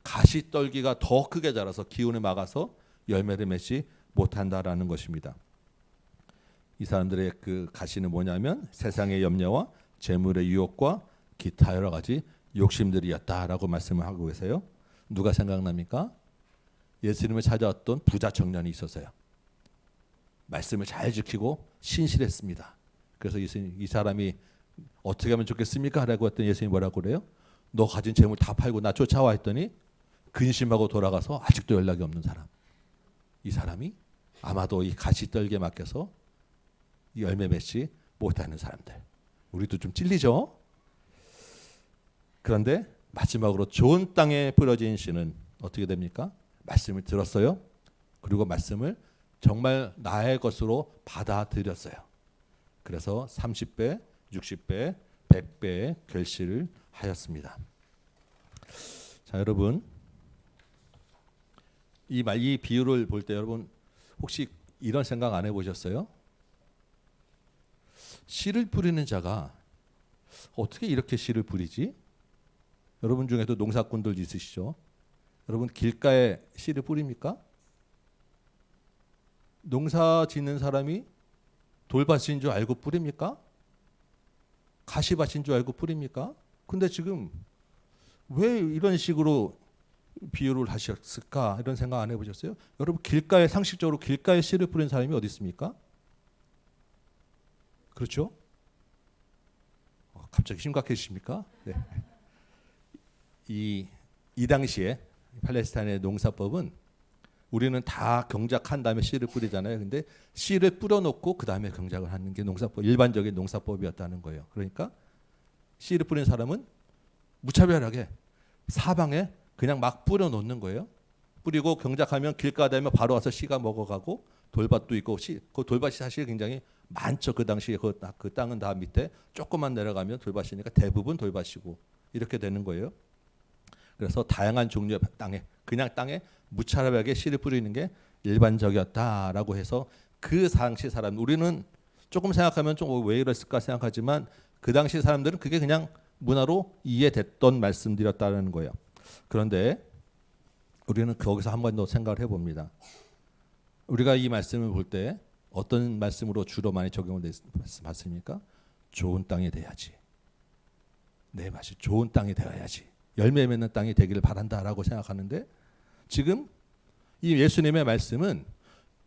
가시떨기가 더 크게 자라서 기운을 막아서 열매를 맺지 못한다라는 것입니다. 이 사람들의 그 가시는 뭐냐면 세상의 염려와 재물의 유혹과 기타 여러 가지 욕심들이었다라고 말씀을 하고 계세요. 누가 생각납니까? 예수님을 찾아왔던 부자 청년이 있었어요. 말씀을 잘 지키고 신실했습니다. 그래서 이 사람이 어떻게 하면 좋겠습니까? 라고 했더니 예수님이 뭐라고 그래요? 너 가진 재물 다 팔고 나 쫓아와 했더니 근심하고 돌아가서 아직도 연락이 없는 사람. 이 사람이 아마도 이 가시떨기에 맡겨서 열매 맺지 못하는 사람들. 우리도 좀 찔리죠? 그런데 마지막으로 좋은 땅에 뿌려진 씨는 어떻게 됩니까? 말씀을 들었어요. 그리고 말씀을 정말 나의 것으로 받아들였어요. 그래서 30배, 60배, 100배의 결실을 하였습니다. 자, 여러분 이 비유를 볼 때 여러분 혹시 이런 생각 안 해보셨어요? 씨를 뿌리는 자가 어떻게 이렇게 씨를 뿌리지? 여러분 중에도 농사꾼들 있으시죠? 여러분 길가에 씨를 뿌립니까? 농사 짓는 사람이 돌밭인 줄 알고 뿌립니까? 가시밭인 줄 알고 뿌립니까? 근데 지금 왜 이런 식으로 비유를 하셨을까? 이런 생각 안 해보셨어요? 여러분 길가에 상식적으로 길가에 씨를 뿌린 사람이 어디 있습니까? 그렇죠? 갑자기 심각해지십니까? 네. 이 당시에 팔레스타인의 농사법은 우리는 다 경작한 다음에 씨를 뿌리잖아요. 근데 씨를 뿌려놓고 그 다음에 경작을 하는 게 농사법, 일반적인 농사법이었다는 거예요. 그러니까 씨를 뿌린 사람은 무차별하게 사방에 그냥 막 뿌려놓는 거예요. 뿌리고 경작하면 길가 되면 바로 와서 씨가 먹어가고 돌밭도 있고 그 돌밭이 사실 굉장히 많죠. 그 당시에 그 땅은 다 밑에 조금만 내려가면 돌밭이니까 대부분 돌밭이고 이렇게 되는 거예요. 그래서 다양한 종류의 땅에 그냥 땅에 무차별하게 씨를 뿌리는 게 일반적이었다라고 해서 그 당시 사람 우리는 조금 생각하면 좀 왜 이랬을까 생각하지만 그 당시 사람들은 그게 그냥 문화로 이해됐던 말씀드렸다는 거예요. 그런데 우리는 거기서 한 번 더 생각을 해봅니다. 우리가 이 말씀을 볼 때 어떤 말씀으로 주로 많이 적용을 받습니까? 좋은 땅이 돼야지. 내 맛이 좋은 땅이 되어야지. 열매 맺는 땅이 되기를 바란다라고 생각하는데 지금 이 예수님의 말씀은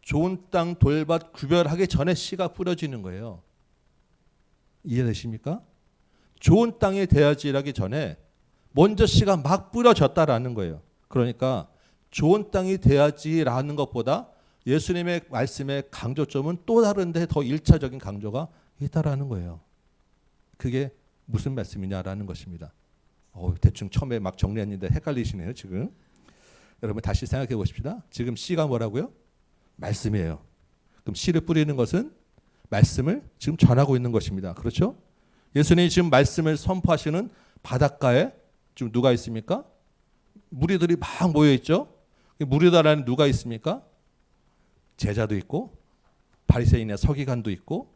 좋은 땅 돌밭 구별하기 전에 씨가 뿌려지는 거예요. 이해되십니까? 좋은 땅이 돼야지라기 전에 먼저 씨가 막 뿌려졌다라는 거예요. 그러니까 좋은 땅이 돼야지라는 것보다 예수님의 말씀의 강조점은 또 다른데 더 1차적인 강조가 있다라는 거예요. 그게 무슨 말씀이냐라는 것입니다. 대충 처음에 막 정리했는데 헷갈리시네요 지금. 여러분 다시 생각해 보십시다. 지금 씨가 뭐라고요? 말씀이에요. 그럼 씨를 뿌리는 것은 말씀을 지금 전하고 있는 것입니다. 그렇죠? 예수님이 지금 말씀을 선포하시는 바닷가에 지금 누가 있습니까? 무리들이 막 모여 있죠. 무리들안에 누가 있습니까? 제자도 있고 바리새인의 서기관도 있고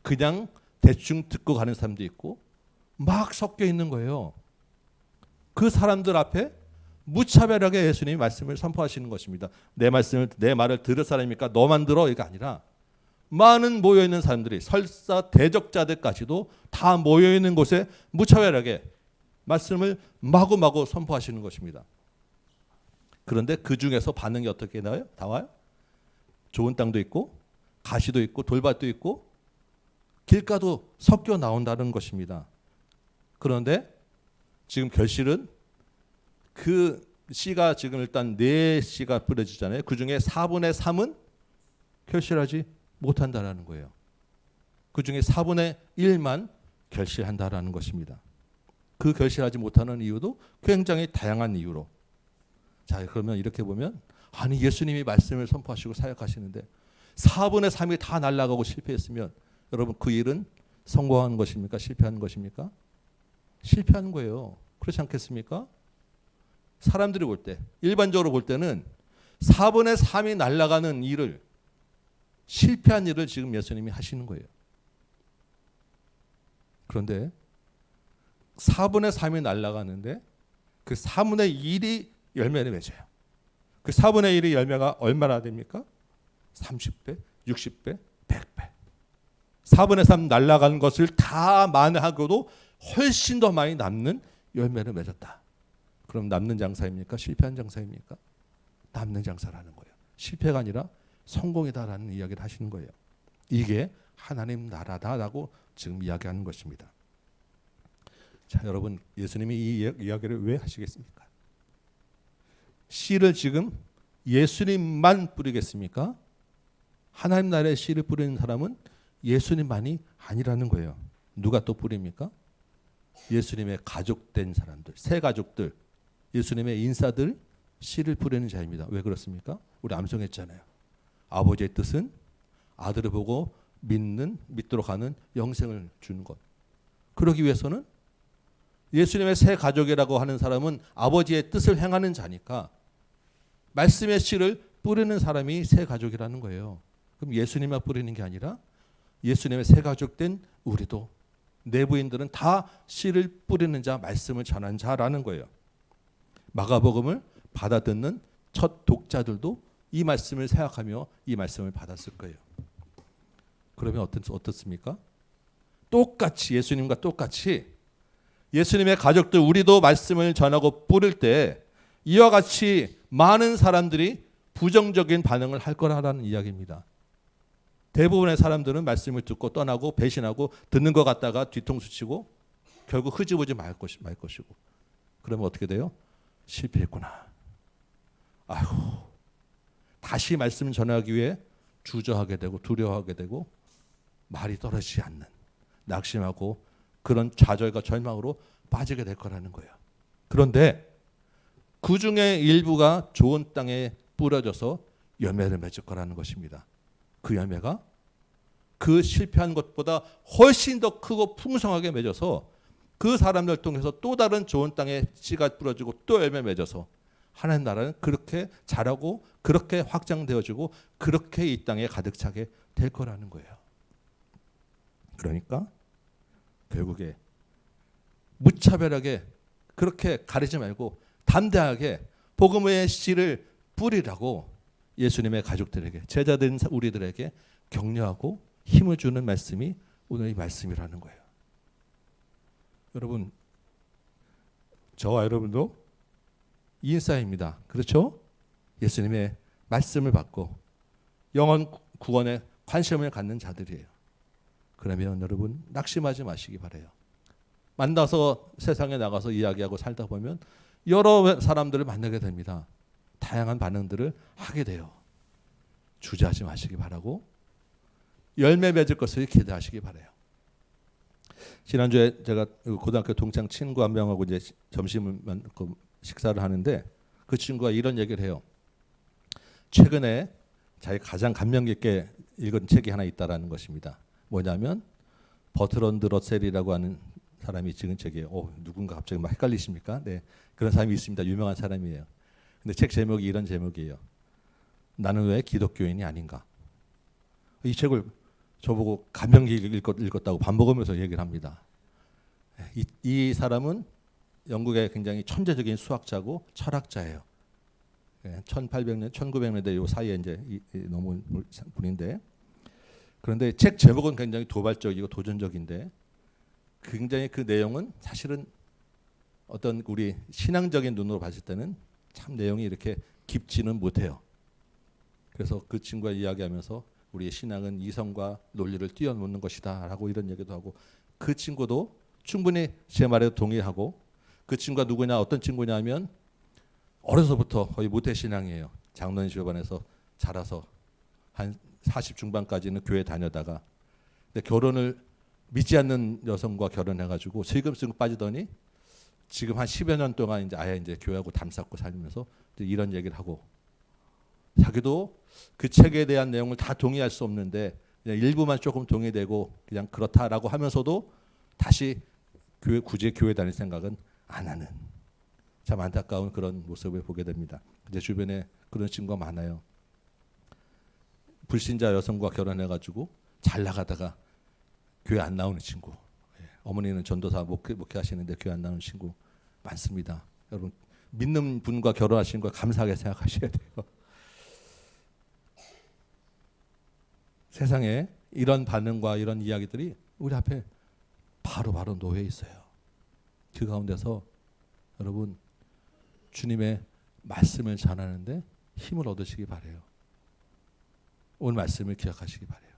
그냥 대충 듣고 가는 사람도 있고 막 섞여 있는 거예요. 그 사람들 앞에 무차별하게 예수님이 말씀을 선포하시는 것입니다. 내 말을 들을 사람입니까? 너만 들어 이게 아니라 많은 모여 있는 사람들이 설사 대적자들까지도 다 모여 있는 곳에 무차별하게 말씀을 마구마구 선포하시는 것입니다. 그런데 그 중에서 반응이 어떻게 나와요? 좋은 땅도 있고 가시도 있고 돌밭도 있고 길가도 섞여 나온다는 것입니다. 그런데 지금 결실은 그 씨가 지금 일단 4씨가 뿌려지잖아요. 그 중에 4분의 3은 결실하지 못한다라는 거예요. 그 중에 4분의 1만 결실한다라는 것입니다. 그 결실하지 못하는 이유도 굉장히 다양한 이유로. 자, 그러면 이렇게 보면 아니 예수님이 말씀을 선포하시고 사역하시는데 4분의 3이 다 날아가고 실패했으면 여러분 그 일은 성공한 것입니까? 실패한 것입니까? 실패한 거예요. 그렇지 않겠습니까? 사람들이 볼 때, 일반적으로 볼 때는 4분의 3이 날아가는 일을, 실패한 일을 지금 예수님이 하시는 거예요. 그런데 4분의 3이 날아가는데 그 4분의 1이 열매를 맺어요. 그 4분의 1의 열매가 얼마나 됩니까? 30배, 60배, 100배. 4분의 3 날아가는 것을 다 만회하고도 훨씬 더 많이 남는 열매를 맺었다. 그럼 남는 장사입니까? 실패한 장사입니까? 남는 장사라는 거예요. 실패가 아니라 성공이다라는 이야기를 하시는 거예요. 이게 하나님 나라다라고 지금 이야기하는 것입니다. 자, 여러분 예수님이 이 이야기를 왜 하시겠습니까? 씨를 지금 예수님만 뿌리겠습니까? 하나님 나라의 씨를 뿌리는 사람은 예수님만이 아니라는 거예요. 누가 또 뿌립니까? 예수님의 가족된 사람들, 새 가족들, 예수님의 인사들 씨를 뿌리는 자입니다. 왜 그렇습니까? 우리 암송했잖아요. 아버지의 뜻은 아들을 보고 믿도록 하는 영생을 주는 것. 그러기 위해서는 예수님의 새 가족이라고 하는 사람은 아버지의 뜻을 행하는 자니까 말씀의 씨를 뿌리는 사람이 새 가족이라는 거예요. 그럼 예수님만 뿌리는 게 아니라 예수님의 새 가족된 우리도, 내부인들은 다 씨를 뿌리는 자, 말씀을 전하는 자라는 거예요. 마가복음을 받아듣는 첫 독자들도 이 말씀을 생각하며 이 말씀을 받았을 거예요. 그러면 어떻습니까? 똑같이 예수님과 똑같이 예수님의 가족들 우리도 말씀을 전하고 뿌릴 때 이와 같이 많은 사람들이 부정적인 반응을 할 거라는 이야기입니다. 대부분의 사람들은 말씀을 듣고 떠나고 배신하고 듣는 것 같다가 뒤통수 치고 결국 흐지부지 말 것이고 그러면 어떻게 돼요? 실패했구나. 아이고, 다시 말씀을 전하기 위해 주저하게 되고 두려워하게 되고 말이 떨어지지 않는 낙심하고 그런 좌절과 절망으로 빠지게 될 거라는 거예요. 그런데 그 중에 일부가 좋은 땅에 뿌려져서 열매를 맺을 거라는 것입니다. 그 열매가 그 실패한 것보다 훨씬 더 크고 풍성하게 맺어서 그 사람들 통해서 또 다른 좋은 땅에 씨가 뿌려지고 또 열매 맺어서 하나님 나라는 그렇게 자라고 그렇게 확장되어지고 그렇게 이 땅에 가득 차게 될 거라는 거예요. 그러니까 결국에 무차별하게 그렇게 가리지 말고 담대하게 복음의 씨를 뿌리라고 예수님의 가족들에게, 제자된 우리들에게 격려하고 힘을 주는 말씀이 오늘 이 말씀이라는 거예요. 여러분, 저와 여러분도 인싸입니다. 그렇죠? 예수님의 말씀을 받고 영혼 구원에 관심을 갖는 자들이에요. 그러면 여러분 낙심하지 마시기 바라요. 만나서 세상에 나가서 이야기하고 살다 보면 여러 사람들을 만나게 됩니다. 다양한 반응들을 하게 돼요. 주저하지 마시기 바라고 열매 맺을 것을 기대하시기 바라요. 지난주에 제가 고등학교 동창 친구 한 명하고 이제 점심을 식사를 하는데 그 친구가 이런 얘기를 해요. 최근에 자기 가장 감명 깊게 읽은 책이 하나 있다라는 것입니다. 뭐냐면 버트런드 러셀이라고 하는 사람이 찍은 책이에요. 누군가 갑자기 막 헷갈리십니까? 네, 그런 사람이 있습니다. 유명한 사람이에요. 근데 책 제목이 이런 제목이에요. 나는 왜 기독교인이 아닌가? 이 책을 저보고 감명 깊게 읽었다고 밥 먹으면서 얘기를 합니다. 이 사람은 영국의 굉장히 천재적인 수학자고 철학자예요. 1800년, 1900년대 요 사이에 이제 넘은 분인데, 그런데 책 제목은 굉장히 도발적이고 도전적인데 굉장히 그 내용은 사실은 어떤 우리 신앙적인 눈으로 봤을 때는 참 내용이 이렇게 깊지는 못해요. 그래서 그 친구가 이야기하면서 우리의 신앙은 이성과 논리를 뛰어넘는 것이다 라고 이런 얘기도 하고, 그 친구도 충분히 제 말에 동의하고, 그 친구가 누구냐, 어떤 친구냐 하면 어려서부터 거의 모태신앙이에요. 장로님 집안에서 자라서 한 40 중반까지는 교회 다녀다가 근데 결혼을 믿지 않는 여성과 결혼해가지고 슬금슬금 빠지더니 지금 한 10여 년 동안 이제 아예 이제 교회하고 담쌓고 살면서 이제 이런 얘기를 하고 자기도 그 책에 대한 내용을 다 동의할 수 없는데 그냥 일부만 조금 동의되고 그냥 그렇다라고 하면서도 다시 굳이 교회 다닐 생각은 안 하는 참 안타까운 그런 모습을 보게 됩니다. 이제 주변에 그런 친구가 많아요. 불신자 여성과 결혼해가지고 잘 나가다가 교회 안 나오는 친구. 어머니는 전도사 목회하시는데 교회 안 나오는 친구 많습니다. 여러분 믿는 분과 결혼하시는 걸 감사하게 생각하셔야 돼요. 세상에 이런 반응과 이런 이야기들이 우리 앞에 바로 놓여 있어요. 그 가운데서 여러분 주님의 말씀을 전하는데 힘을 얻으시기 바래요. 오늘 말씀을 기억하시기 바래요.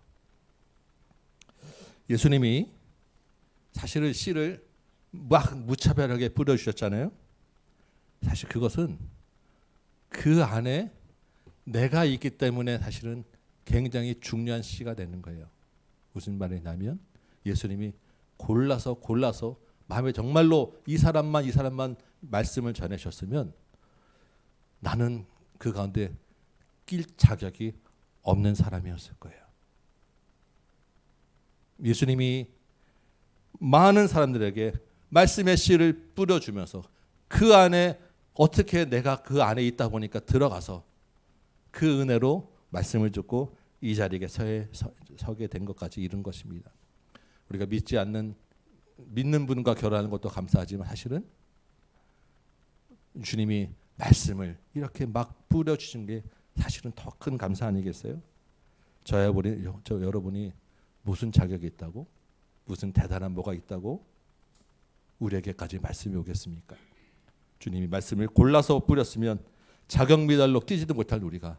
예수님이 사실은 씨를 막 무차별하게 뿌려주셨잖아요. 사실 그것은 그 안에 내가 있기 때문에 사실은 굉장히 중요한 씨가 되는 거예요. 무슨 말이냐면 예수님이 골라서 마음에 정말로 이 사람만 말씀을 전하셨으면 나는 그 가운데 낄 자격이 없는 사람이었을 거예요. 예수님이 많은 사람들에게 말씀의 씨를 뿌려주면서 그 안에 어떻게 내가 그 안에 있다 보니까 들어가서 그 은혜로 말씀을 듣고 이 자리에 서게 된 것까지 이른 것입니다. 우리가 믿는 분과 결혼하는 것도 감사하지만 사실은 주님이 말씀을 이렇게 막 뿌려주신 게 사실은 더 큰 감사 아니겠어요? 저 여러분이 무슨 자격이 있다고? 무슨 대단한 뭐가 있다고? 우리에게까지 말씀이 오겠습니까? 주님이 말씀을 골라서 뿌렸으면 자격 미달로 끼지도 못할 우리가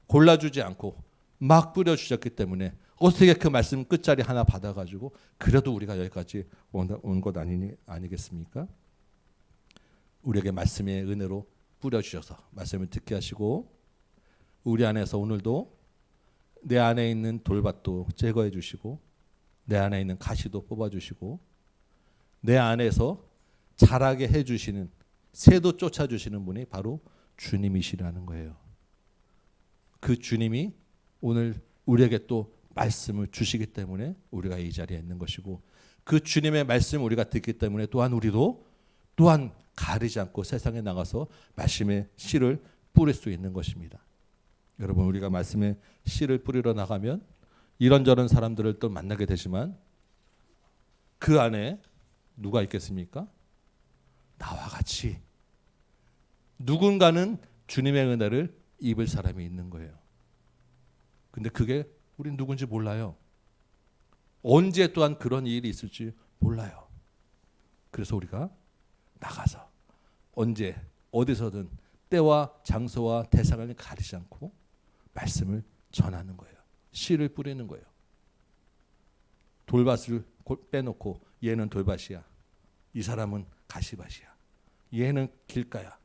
골라주지 않고 막 뿌려주셨기 때문에 어떻게 그 말씀 끝자리 하나 받아가지고 그래도 우리가 여기까지 온 것 아니겠습니까? 우리에게 말씀의 은혜로 뿌려주셔서 말씀을 듣게 하시고 우리 안에서 오늘도 내 안에 있는 돌밭도 제거해 주시고 내 안에 있는 가시도 뽑아주시고 내 안에서 자라게 해주시는 새도 쫓아주시는 분이 바로 주님이시라는 거예요. 그 주님이 오늘 우리에게 또 말씀을 주시기 때문에 우리가 이 자리에 있는 것이고 그 주님의 말씀을 우리가 듣기 때문에 또한 우리도 또한 가리지 않고 세상에 나가서 말씀의 씨를 뿌릴 수 있는 것입니다. 여러분 우리가 말씀의 씨를 뿌리러 나가면 이런저런 사람들을 또 만나게 되지만 그 안에 누가 있겠습니까? 나와 같이 누군가는 주님의 은혜를 입을 사람이 있는 거예요. 근데 그게 우린 누군지 몰라요. 언제 또한 그런 일이 있을지 몰라요. 그래서 우리가 나가서 언제 어디서든 때와 장소와 대상을 가리지 않고 말씀을 전하는 거예요. 씨를 뿌리는 거예요. 돌밭을 빼놓고 얘는 돌밭이야. 이 사람은 가시밭이야. 얘는 길가야.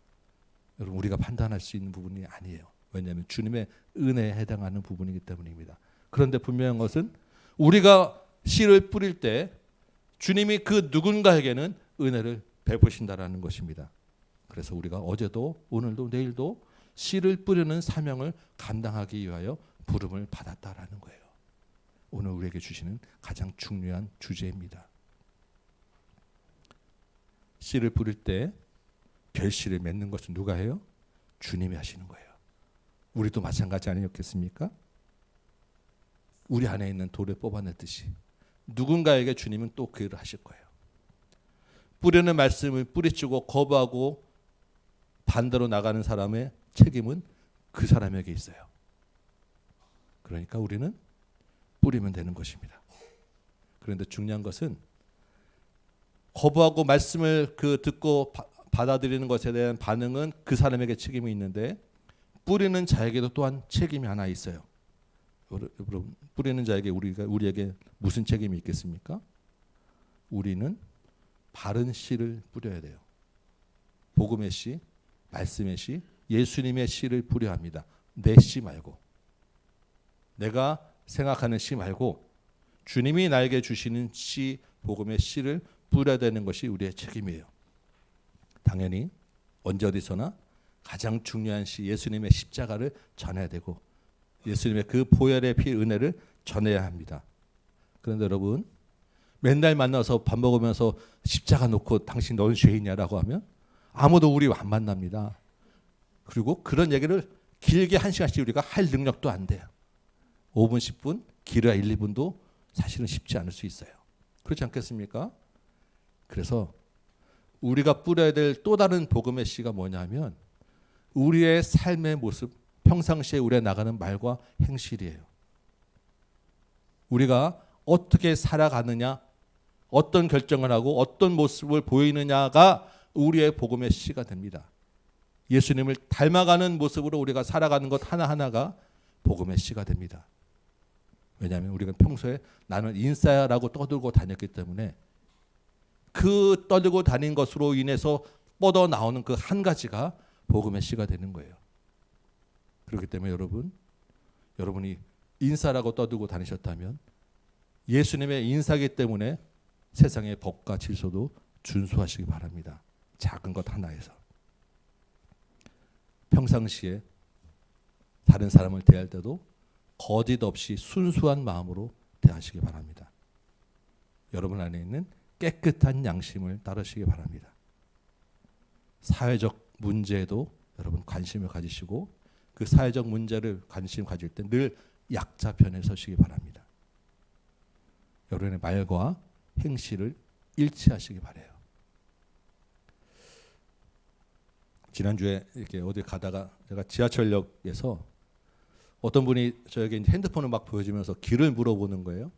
여러분 우리가 판단할 수 있는 부분이 아니에요. 왜냐하면 주님의 은혜에 해당하는 부분이기 때문입니다. 그런데 분명한 것은 우리가 씨를 뿌릴 때 주님이 그 누군가에게는 은혜를 베푸신다라는 것입니다. 그래서 우리가 어제도 오늘도 내일도 씨를 뿌리는 사명을 감당하기 위하여 부름을 받았다라는 거예요. 오늘 우리에게 주시는 가장 중요한 주제입니다. 씨를 뿌릴 때 결실을 맺는 것은 누가 해요? 주님이 하시는 거예요. 우리도 마찬가지 아니었겠습니까? 우리 안에 있는 돌을 뽑아냈듯이 누군가에게 주님은 또 그 일을 하실 거예요. 뿌리는 말씀을 뿌리치고 거부하고 반대로 나가는 사람의 책임은 그 사람에게 있어요. 그러니까 우리는 뿌리면 되는 것입니다. 그런데 중요한 것은 거부하고 말씀을 듣고 받아들이는 것에 대한 반응은 그 사람에게 책임이 있는데 뿌리는 자에게도 또한 책임이 하나 있어요. 여러분 뿌리는 자에게 우리에게 무슨 책임이 있겠습니까? 우리는 바른 씨를 뿌려야 돼요. 복음의 씨, 말씀의 씨, 예수님의 씨를 뿌려야 합니다. 내 씨 말고, 내가 생각하는 씨 말고 주님이 나에게 주시는 씨, 복음의 씨를 뿌려야 되는 것이 우리의 책임이에요. 당연히 언제 어디서나 가장 중요한 씨, 예수님의 십자가를 전해야 되고 예수님의 그 보혈의 피 은혜를 전해야 합니다. 그런데 여러분, 맨날 만나서 밥 먹으면서 십자가 놓고 당신 너는 죄인이냐라고 하면 아무도 우리 안 만납니다. 그리고 그런 얘기를 길게 1시간씩 우리가 할 능력도 안 돼요. 5분, 10분, 길어야 1, 2분도 사실은 쉽지 않을 수 있어요. 그렇지 않겠습니까? 그래서 우리가 뿌려야 될 또 다른 복음의 씨가 뭐냐면 우리의 삶의 모습, 평상시에 우리가 나가는 말과 행실이에요. 우리가 어떻게 살아가느냐, 어떤 결정을 하고 어떤 모습을 보이느냐가 우리의 복음의 씨가 됩니다. 예수님을 닮아가는 모습으로 우리가 살아가는 것 하나하나가 복음의 씨가 됩니다. 왜냐하면 우리가 평소에 나는 인싸야라고 떠들고 다녔기 때문에 그 떠들고 다닌 것으로 인해서 뻗어 나오는 그 한 가지가 복음의 씨가 되는 거예요. 그렇기 때문에 여러분이 인싸라고 떠들고 다니셨다면 예수님의 인사이기 때문에 세상의 법과 질서도 준수하시기 바랍니다. 작은 것 하나에서. 평상시에 다른 사람을 대할 때도 거짓 없이 순수한 마음으로 대하시기 바랍니다. 여러분 안에 있는 깨끗한 양심을 따르시기 바랍니다. 사회적 문제에도 여러분 관심을 가지시고 그 사회적 문제를 관심 가질 때 늘 약자 편에 서시기 바랍니다. 여러분의 말과 행실을 일치하시기 바라요. 지난주에 이렇게 어디 가다가 제가 지하철역에서 어떤 분이 저에게 핸드폰을 막 보여주면서 길을 물어보는 거예요.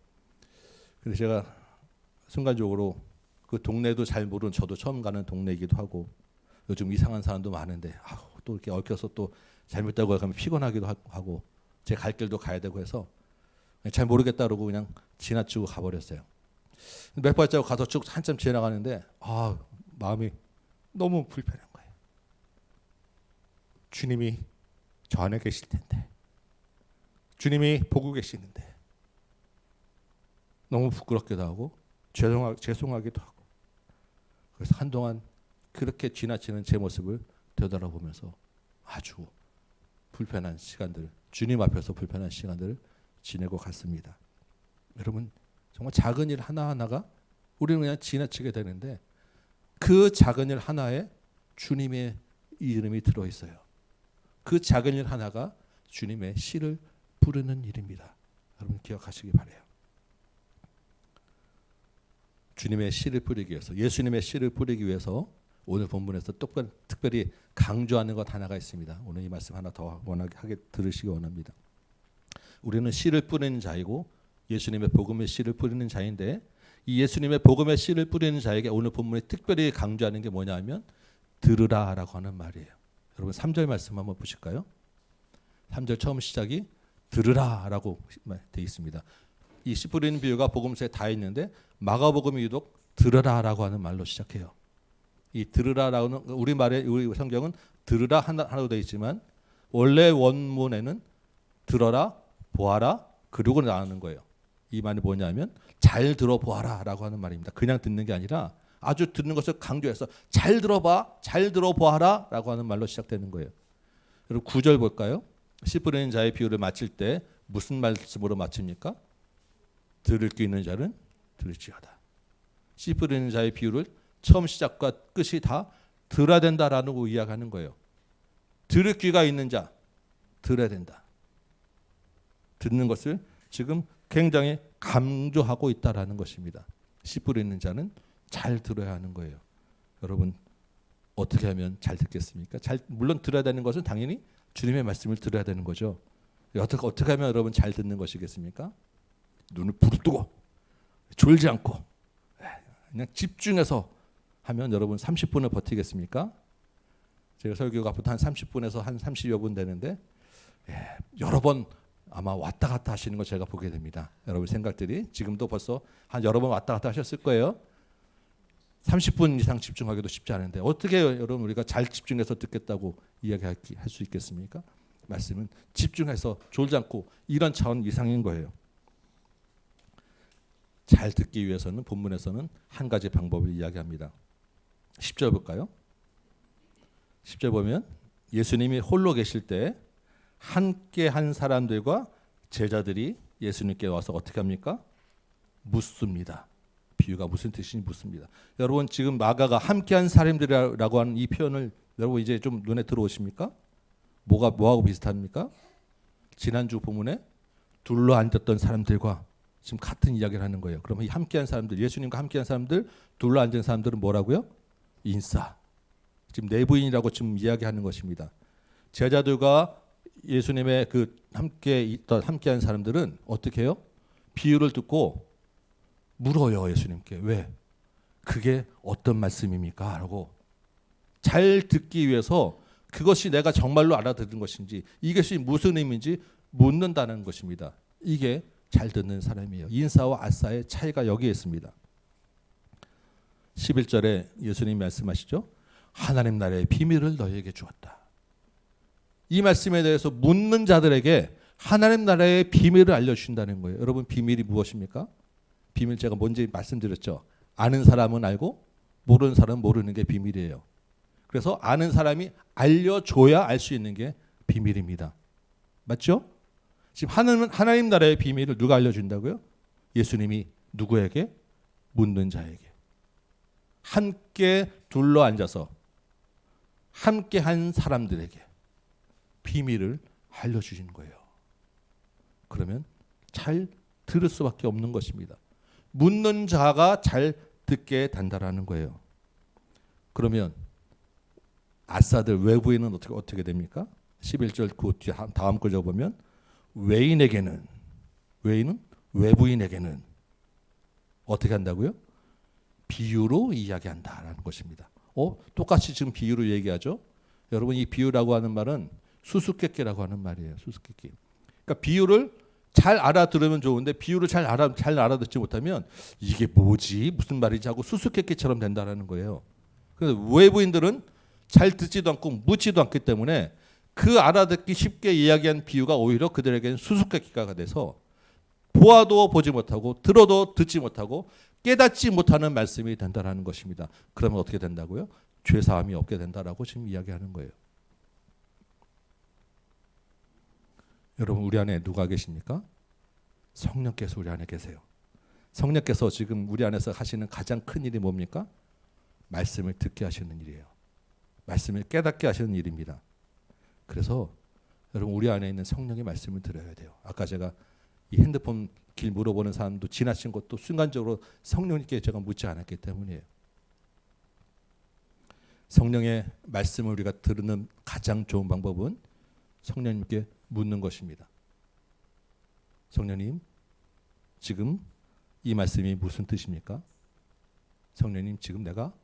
그래서 제가 순간적으로 그 동네도 잘 모르는 저도 처음 가는 동네이기도 하고 요즘 이상한 사람도 많은데 또 이렇게 얽혀서 또 잘못되고 가면 피곤하기도 하고 제 갈 길도 가야 되고 해서 잘 모르겠다 그러고 그냥 지나치고 가버렸어요. 몇 발자국 가서 쭉 한참 지나가는데 마음이 너무 불편한 거예요. 주님이 저 안에 계실 텐데, 주님이 보고 계시는데 너무 부끄럽기도 하고 죄송하기도 하고, 그래서 한동안 그렇게 지나치는 제 모습을 되돌아보면서 아주 불편한 시간들, 주님 앞에서 불편한 시간들을 지내고 갔습니다. 여러분, 정말 작은 일 하나하나가 우리는 그냥 지나치게 되는데 그 작은 일 하나에 주님의 이름이 들어있어요. 그 작은 일 하나가 주님의 씨를 부르는 일입니다. 여러분 기억하시기 바라요. 주님의 씨를 뿌리기 위해서, 예수님의 씨를 뿌리기 위해서 오늘 본문에서 특별히 강조하는 것 하나가 있습니다. 오늘 이 말씀 하나 더 원하게 들으시기 원합니다. 우리는 씨를 뿌리는 자이고 예수님의 복음의 씨를 뿌리는 자인데, 이 예수님의 복음의 씨를 뿌리는 자에게 오늘 본문에 특별히 강조하는 게 뭐냐면 들으라라고 하는 말이에요. 여러분 3절 말씀 한번 보실까요? 3절 처음 시작이 들으라라고 되어 있습니다. 이 씨 뿌리는 비유가 복음서에 다 있는데 마가복음이 유독 들으라라고 하는 말로 시작해요. 이 들으라라는 우리 성경은 들으라 하나로 되어 있지만 원래 원문에는 들어라, 보아라, 그리고 나오는 거예요. 이 말이 뭐냐면 잘 들어보아라라고 하는 말입니다. 그냥 듣는 게 아니라 아주 듣는 것을 강조해서 잘 들어봐, 잘 들어보아라라고 하는 말로 시작되는 거예요. 여러분 9절 볼까요? 씨 뿌리는 자의 비유를 마칠 때 무슨 말씀으로 마칩니까? 들을 귀 있는 자는 들을지어다. 씨 뿌리는 자의 비유를 처음 시작과 끝이 다 들어야 된다라고 이야기하는 거예요. 들을 귀가 있는 자 들어야 된다. 듣는 것을 지금 굉장히 강조하고 있다라는 것입니다. 씨 뿌리는 자는 잘 들어야 하는 거예요. 여러분 어떻게 하면 잘 듣겠습니까? 물론 들어야 되는 것은 당연히 주님의 말씀을 들어야 되는 거죠. 어떻게 하면 여러분 잘 듣는 것이겠습니까? 눈을 부릅뜨고 졸지 않고 그냥 집중해서 하면 여러분 30분을 버티겠습니까? 제가 설교가 보통 한 30분에서 한 30여 분 되는데 여러 번 아마 왔다 갔다 하시는 거 제가 보게 됩니다. 여러분 생각들이 지금도 벌써 한 여러 번 왔다 갔다 하셨을 거예요. 30분 이상 집중하기도 쉽지 않은데 어떻게 여러분 우리가 잘 집중해서 듣겠다고 이야기할 수 있겠습니까? 말씀은 집중해서 졸지 않고 이런 차원 이상인 거예요. 잘 듣기 위해서는 본문에서는 한 가지 방법을 이야기합니다. 10절 볼까요? 10절 보면 예수님이 홀로 계실 때 함께 한 사람들과 제자들이 예수님께 와서 어떻게 합니까? 묻습니다. 비유가 무슨 뜻인지 묻습니다. 여러분 지금 마가가 함께한 사람들이라고 하는 이 표현을 여러분 이제 좀 눈에 들어오십니까? 뭐하고 비슷합니까? 지난주 본문에 둘러 앉았던 사람들과 지금 같은 이야기를 하는 거예요. 그러면 이 함께한 사람들, 예수님과 함께한 사람들, 둘러 앉은 사람들은 뭐라고요? 인싸. 지금 내부인이라고 지금 이야기하는 것입니다. 제자들과 예수님의 그 함께한 사람들은 어떻게 해요? 비유를 듣고 물어요 예수님께. 왜? 그게 어떤 말씀입니까? 라고 잘 듣기 위해서 그것이 내가 정말로 알아듣는 것인지 이것이 무슨 의미인지 묻는다는 것입니다. 이게 잘 듣는 사람이에요. 인싸와 아싸의 차이가 여기에 있습니다. 11절에 예수님이 말씀하시죠. 하나님 나라의 비밀을 너희에게 주었다. 이 말씀에 대해서 묻는 자들에게 하나님 나라의 비밀을 알려주신다는 거예요. 여러분 비밀이 무엇입니까? 비밀 제가 뭔지 말씀드렸죠. 아는 사람은 알고 모르는 사람은 모르는 게 비밀이에요. 그래서 아는 사람이 알려줘야 알 수 있는 게 비밀입니다. 맞죠? 지금 하나님 나라의 비밀을 누가 알려준다고요? 예수님이 누구에게? 묻는 자에게. 함께 둘러 앉아서 함께 한 사람들에게 비밀을 알려주신 거예요. 그러면 잘 들을 수밖에 없는 것입니다. 묻는 자가 잘 듣게 된다라는 거예요. 그러면 아싸들 외부인은 어떻게 됩니까? 11절 그 다음 걸 보면 외인은 외부인에게는 어떻게 한다고요? 비유로 이야기한다라는 것입니다. 똑같이 지금 비유로 얘기하죠. 여러분 이 비유라고 하는 말은 수수께끼라고 하는 말이에요. 수수께끼. 그러니까 비유를 잘 알아들으면 좋은데 비유를 잘 알아듣지 못하면 이게 뭐지? 무슨 말이지? 하고 수수께끼처럼 된다라는 거예요. 그래서 외부인들은 잘 듣지도 않고 묻지도 않기 때문에 그 알아듣기 쉽게 이야기한 비유가 오히려 그들에게는 수수께끼가 돼서 보아도 보지 못하고 들어도 듣지 못하고 깨닫지 못하는 말씀이 된다라는 것입니다. 그러면 어떻게 된다고요? 죄사함이 없게 된다라고 지금 이야기하는 거예요. 여러분 우리 안에 누가 계십니까? 성령께서 우리 안에 계세요. 성령께서 지금 우리 안에서 하시는 가장 큰 일이 뭡니까? 말씀을 듣게 하시는 일이에요. 말씀을 깨닫게 하시는 일입니다. 그래서 여러분 우리 안에 있는 성령의 말씀을 들어야 돼요. 아까 제가 이 핸드폰 길 물어보는 사람도 지나친 것도 순간적으로 성령님께 제가 묻지 않았기 때문이에요. 성령의 말씀을 우리가 들으는 가장 좋은 방법은 성령님께 묻는 것입니다. 성령님, 지금 이 말씀이 무슨 뜻입니까? 성령님, 지금 내가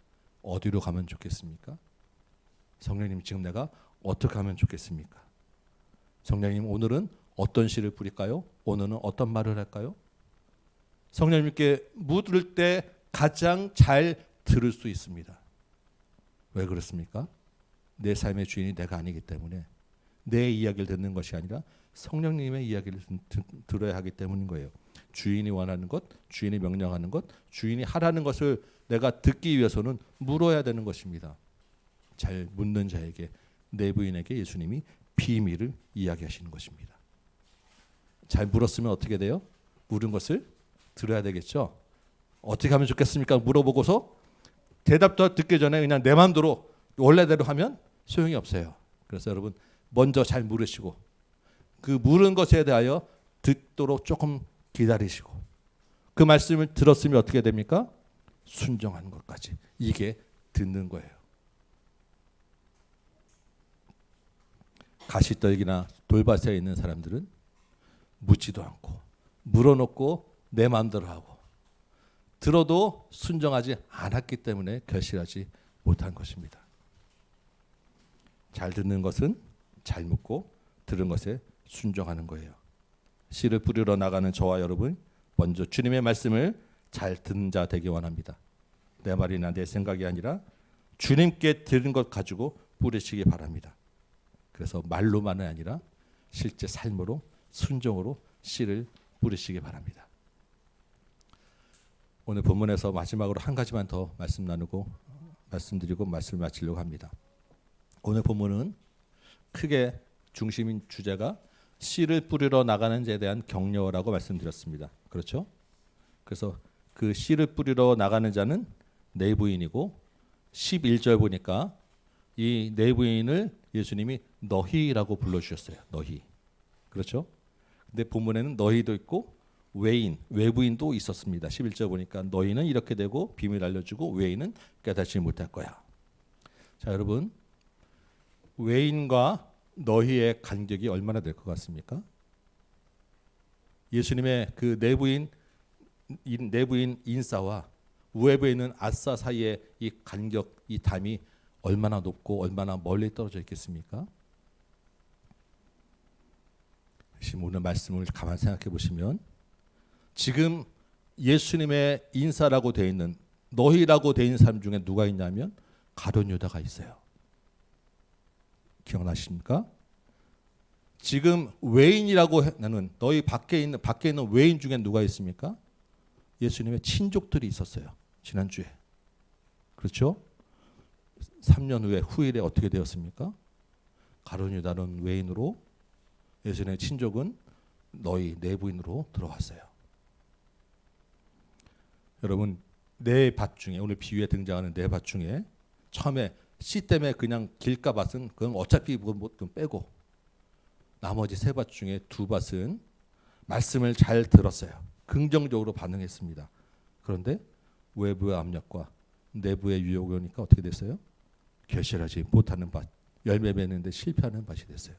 어디로 가면 좋겠습니까? 성령님, 지금 내가 어떻게 하면 좋겠습니까? 성령님, 오늘은 어떤 시를 부릴까요? 오늘은 어떤 말을 할까요? 성령님께 묻을 때 가장 잘 들을 수 있습니다. 왜 그렇습니까? 내 삶의 주인이 내가 아니기 때문에 내 이야기를 듣는 것이 아니라 성령님의 이야기를 들어야 하기 때문인 거예요. 주인이 원하는 것, 주인이 명령하는 것, 주인이 하라는 것을 내가 듣기 위해서는 물어야 되는 것입니다. 잘 묻는 자에게, 내부인에게 예수님이 비밀을 이야기하시는 것입니다. 잘 물었으면 어떻게 돼요? 물은 것을 들어야 되겠죠. 어떻게 하면 좋겠습니까? 물어보고서 대답도 듣기 전에 그냥 내 마음대로 원래대로 하면 소용이 없어요. 그래서 여러분 먼저 잘 물으시고 그 물은 것에 대하여 듣도록 조금 기다리시고 그 말씀을 들었으면 어떻게 됩니까? 순종하는 것까지. 이게 듣는 거예요. 가시떨기나 돌밭에 있는 사람들은 묻지도 않고 물어놓고 내 마음대로 하고 들어도 순종하지 않았기 때문에 결실하지 못한 것입니다. 잘 듣는 것은 잘 묻고 들은 것에 순종하는 거예요. 씨를 뿌리러 나가는 저와 여러분 먼저 주님의 말씀을 잘 듣는 자 되기 원합니다. 내 말이나 내 생각이 아니라 주님께 들은 것 가지고 뿌리시기 바랍니다. 그래서 말로만은 아니라 실제 삶으로 순종으로 씨를 뿌리시기 바랍니다. 오늘 본문에서 마지막으로 한 가지만 더 말씀드리고 말씀을 마치려고 합니다. 오늘 본문은 크게 중심인 주제가 씨를 뿌리러 나가는 자에 대한 격려라고 말씀드렸습니다. 그렇죠? 그래서 그 씨를 뿌리러 나가는 자는 내부인이고 11절 보니까 이 내부인을 예수님이 너희라고 불러주셨어요. 너희. 그렇죠? 근데 본문에는 너희도 있고 외부인도 있었습니다. 11절 보니까 너희는 이렇게 되고 비밀 알려주고 외인은 깨닫지 못할 거야. 자, 여러분, 외인과 너희의 간격이 얼마나 될 것 같습니까? 예수님의 그 내부인 인싸와 외부에 있는 아싸 사이의 이 간격, 이 담이 얼마나 높고 얼마나 멀리 떨어져 있겠습니까? 지금 오늘 말씀을 가만 생각해 보시면 지금 예수님의 인사라고 되어 있는 너희라고 되어 있는 사람 중에 누가 있냐면 가룟 유다가 있어요. 기억나십니까? 지금 외인이라고 하는 너희 밖에 있는 외인 중에 누가 있습니까? 예수님의 친족들이 있었어요. 지난주에. 그렇죠? 3년 후일에 어떻게 되었습니까? 가룟 유다는 외인으로 예수님의 친족은 너희 내부인으로 들어왔어요. 여러분, 네 밭 중에 오늘 비유에 등장하는 네 밭 중에 처음에 씨 때문에 그냥 길가 밭은 그건 어차피 뭐 빼고 나머지 세 밭 중에 두 밭은 말씀을 잘 들었어요. 긍정적으로 반응했습니다. 그런데 외부의 압력과 내부의 유혹이 오니까 어떻게 됐어요? 결실하지 못하는 밭, 열매 맺는데 실패하는 밭이 됐어요.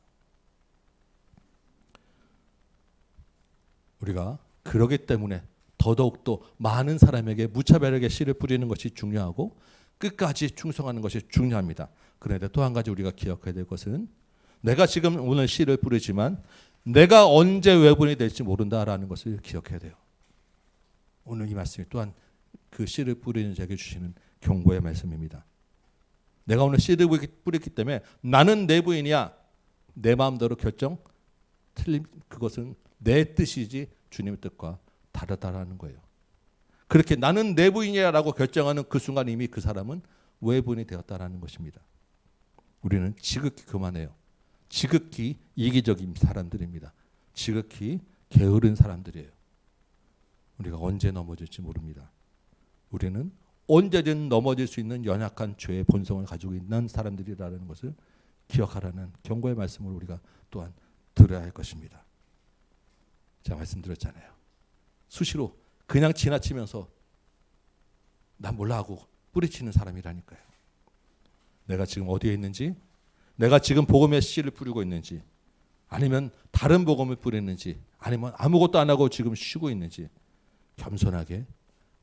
우리가 그러기 때문에 더더욱더 많은 사람에게 무차별하게 씨를 뿌리는 것이 중요하고 끝까지 충성하는 것이 중요합니다. 그런데 또 한 가지 우리가 기억해야 될 것은 내가 지금 오늘 씨를 뿌리지만 내가 언제 외분이 될지 모른다라는 것을 기억해야 돼요. 오늘 이 말씀이 또한 그 씨를 뿌리는 자에게 주시는 경고의 말씀입니다. 내가 오늘 씨를 뿌렸기 때문에 나는 내부인이야. 내 마음대로 결정 틀림 그것은 내 뜻이지 주님의 뜻과 다르다라는 거예요. 그렇게 나는 내부인이라고 결정하는 그 순간 이미 그 사람은 외부인이 되었다라는 것입니다. 우리는 지극히 그만해요. 지극히 이기적인 사람들입니다. 지극히 게으른 사람들이에요. 우리가 언제 넘어질지 모릅니다. 우리는 언제든 넘어질 수 있는 연약한 죄의 본성을 가지고 있는 사람들이라는 것을 기억하라는 경고의 말씀을 우리가 또한 들어야 할 것입니다. 제가 말씀드렸잖아요. 수시로 그냥 지나치면서 난 몰라 하고 뿌리치는 사람이라니까요. 내가 지금 어디에 있는지, 내가 지금 복음의 씨를 뿌리고 있는지, 아니면 다른 복음을 뿌리는지, 아니면 아무것도 안 하고 지금 쉬고 있는지 겸손하게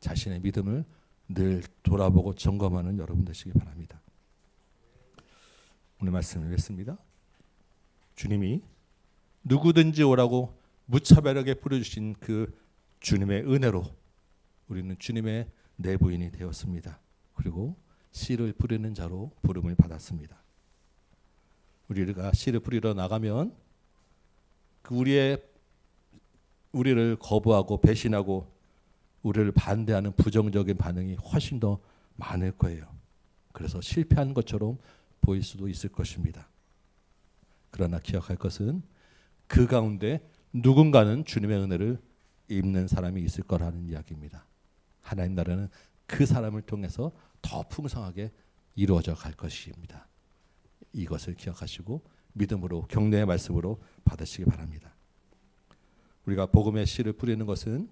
자신의 믿음을 늘 돌아보고 점검하는 여러분 되시기 바랍니다. 오늘 말씀을 읽습니다. 주님이 누구든지 오라고 무차별하게 뿌려주신 그 주님의 은혜로 우리는 주님의 내부인이 되었습니다. 그리고 씨를 뿌리는 자로 부름을 받았습니다. 우리가 씨를 뿌리러 나가면 그 우리를 거부하고 배신하고 우리를 반대하는 부정적인 반응이 훨씬 더 많을 거예요. 그래서 실패한 것처럼 보일 수도 있을 것입니다. 그러나 기억할 것은 그 가운데 누군가는 주님의 은혜를 입는 사람이 있을 거라는 이야기입니다. 하나님 나라는 그 사람을 통해서 더 풍성하게 이루어져 갈 것입니다. 이것을 기억하시고 믿음으로 격려의 말씀으로 받으시기 바랍니다. 우리가 복음의 씨를 뿌리는 것은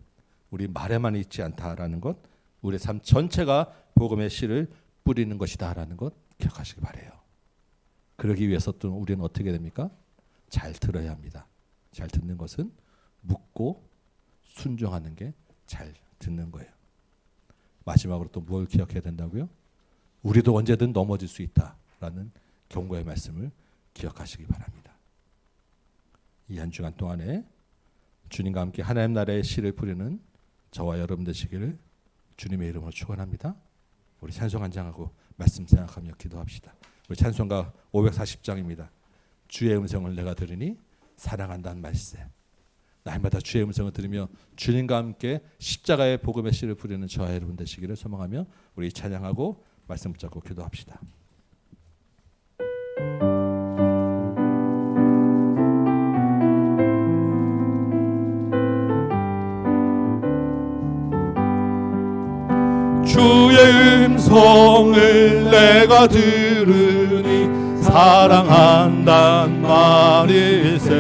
우리 말에만 있지 않다라는 것, 우리 삶 전체가 복음의 씨를 뿌리는 것이다라는 것 기억하시기 바라요. 그러기 위해서 또 우리는 어떻게 됩니까? 잘 들어야 합니다. 잘 듣는 것은 묻고 순종하는 게 잘 듣는 거예요. 마지막으로 또 뭘 기억해야 된다고요? 우리도 언제든 넘어질 수 있다라는 경고의 말씀을 기억하시기 바랍니다. 이 한 주간 동안에 주님과 함께 하나님 나라의 씨를 뿌리는 저와 여러분 되시기를 주님의 이름으로 축원합니다. 우리 찬송 한 장하고 말씀 생각하며 기도합시다. 우리 찬송가 540장입니다. 주의 음성을 내가 들으니 사랑한다는 말씀. 날마다 주의 음성을 들으며 주님과 함께 십자가의 복음의 씨를 부리는 저와 여러분 되시기를 소망하며 우리 찬양하고 말씀 붙잡고 기도합시다. 주의 음성을 내가 들으니 사랑한단 말일세.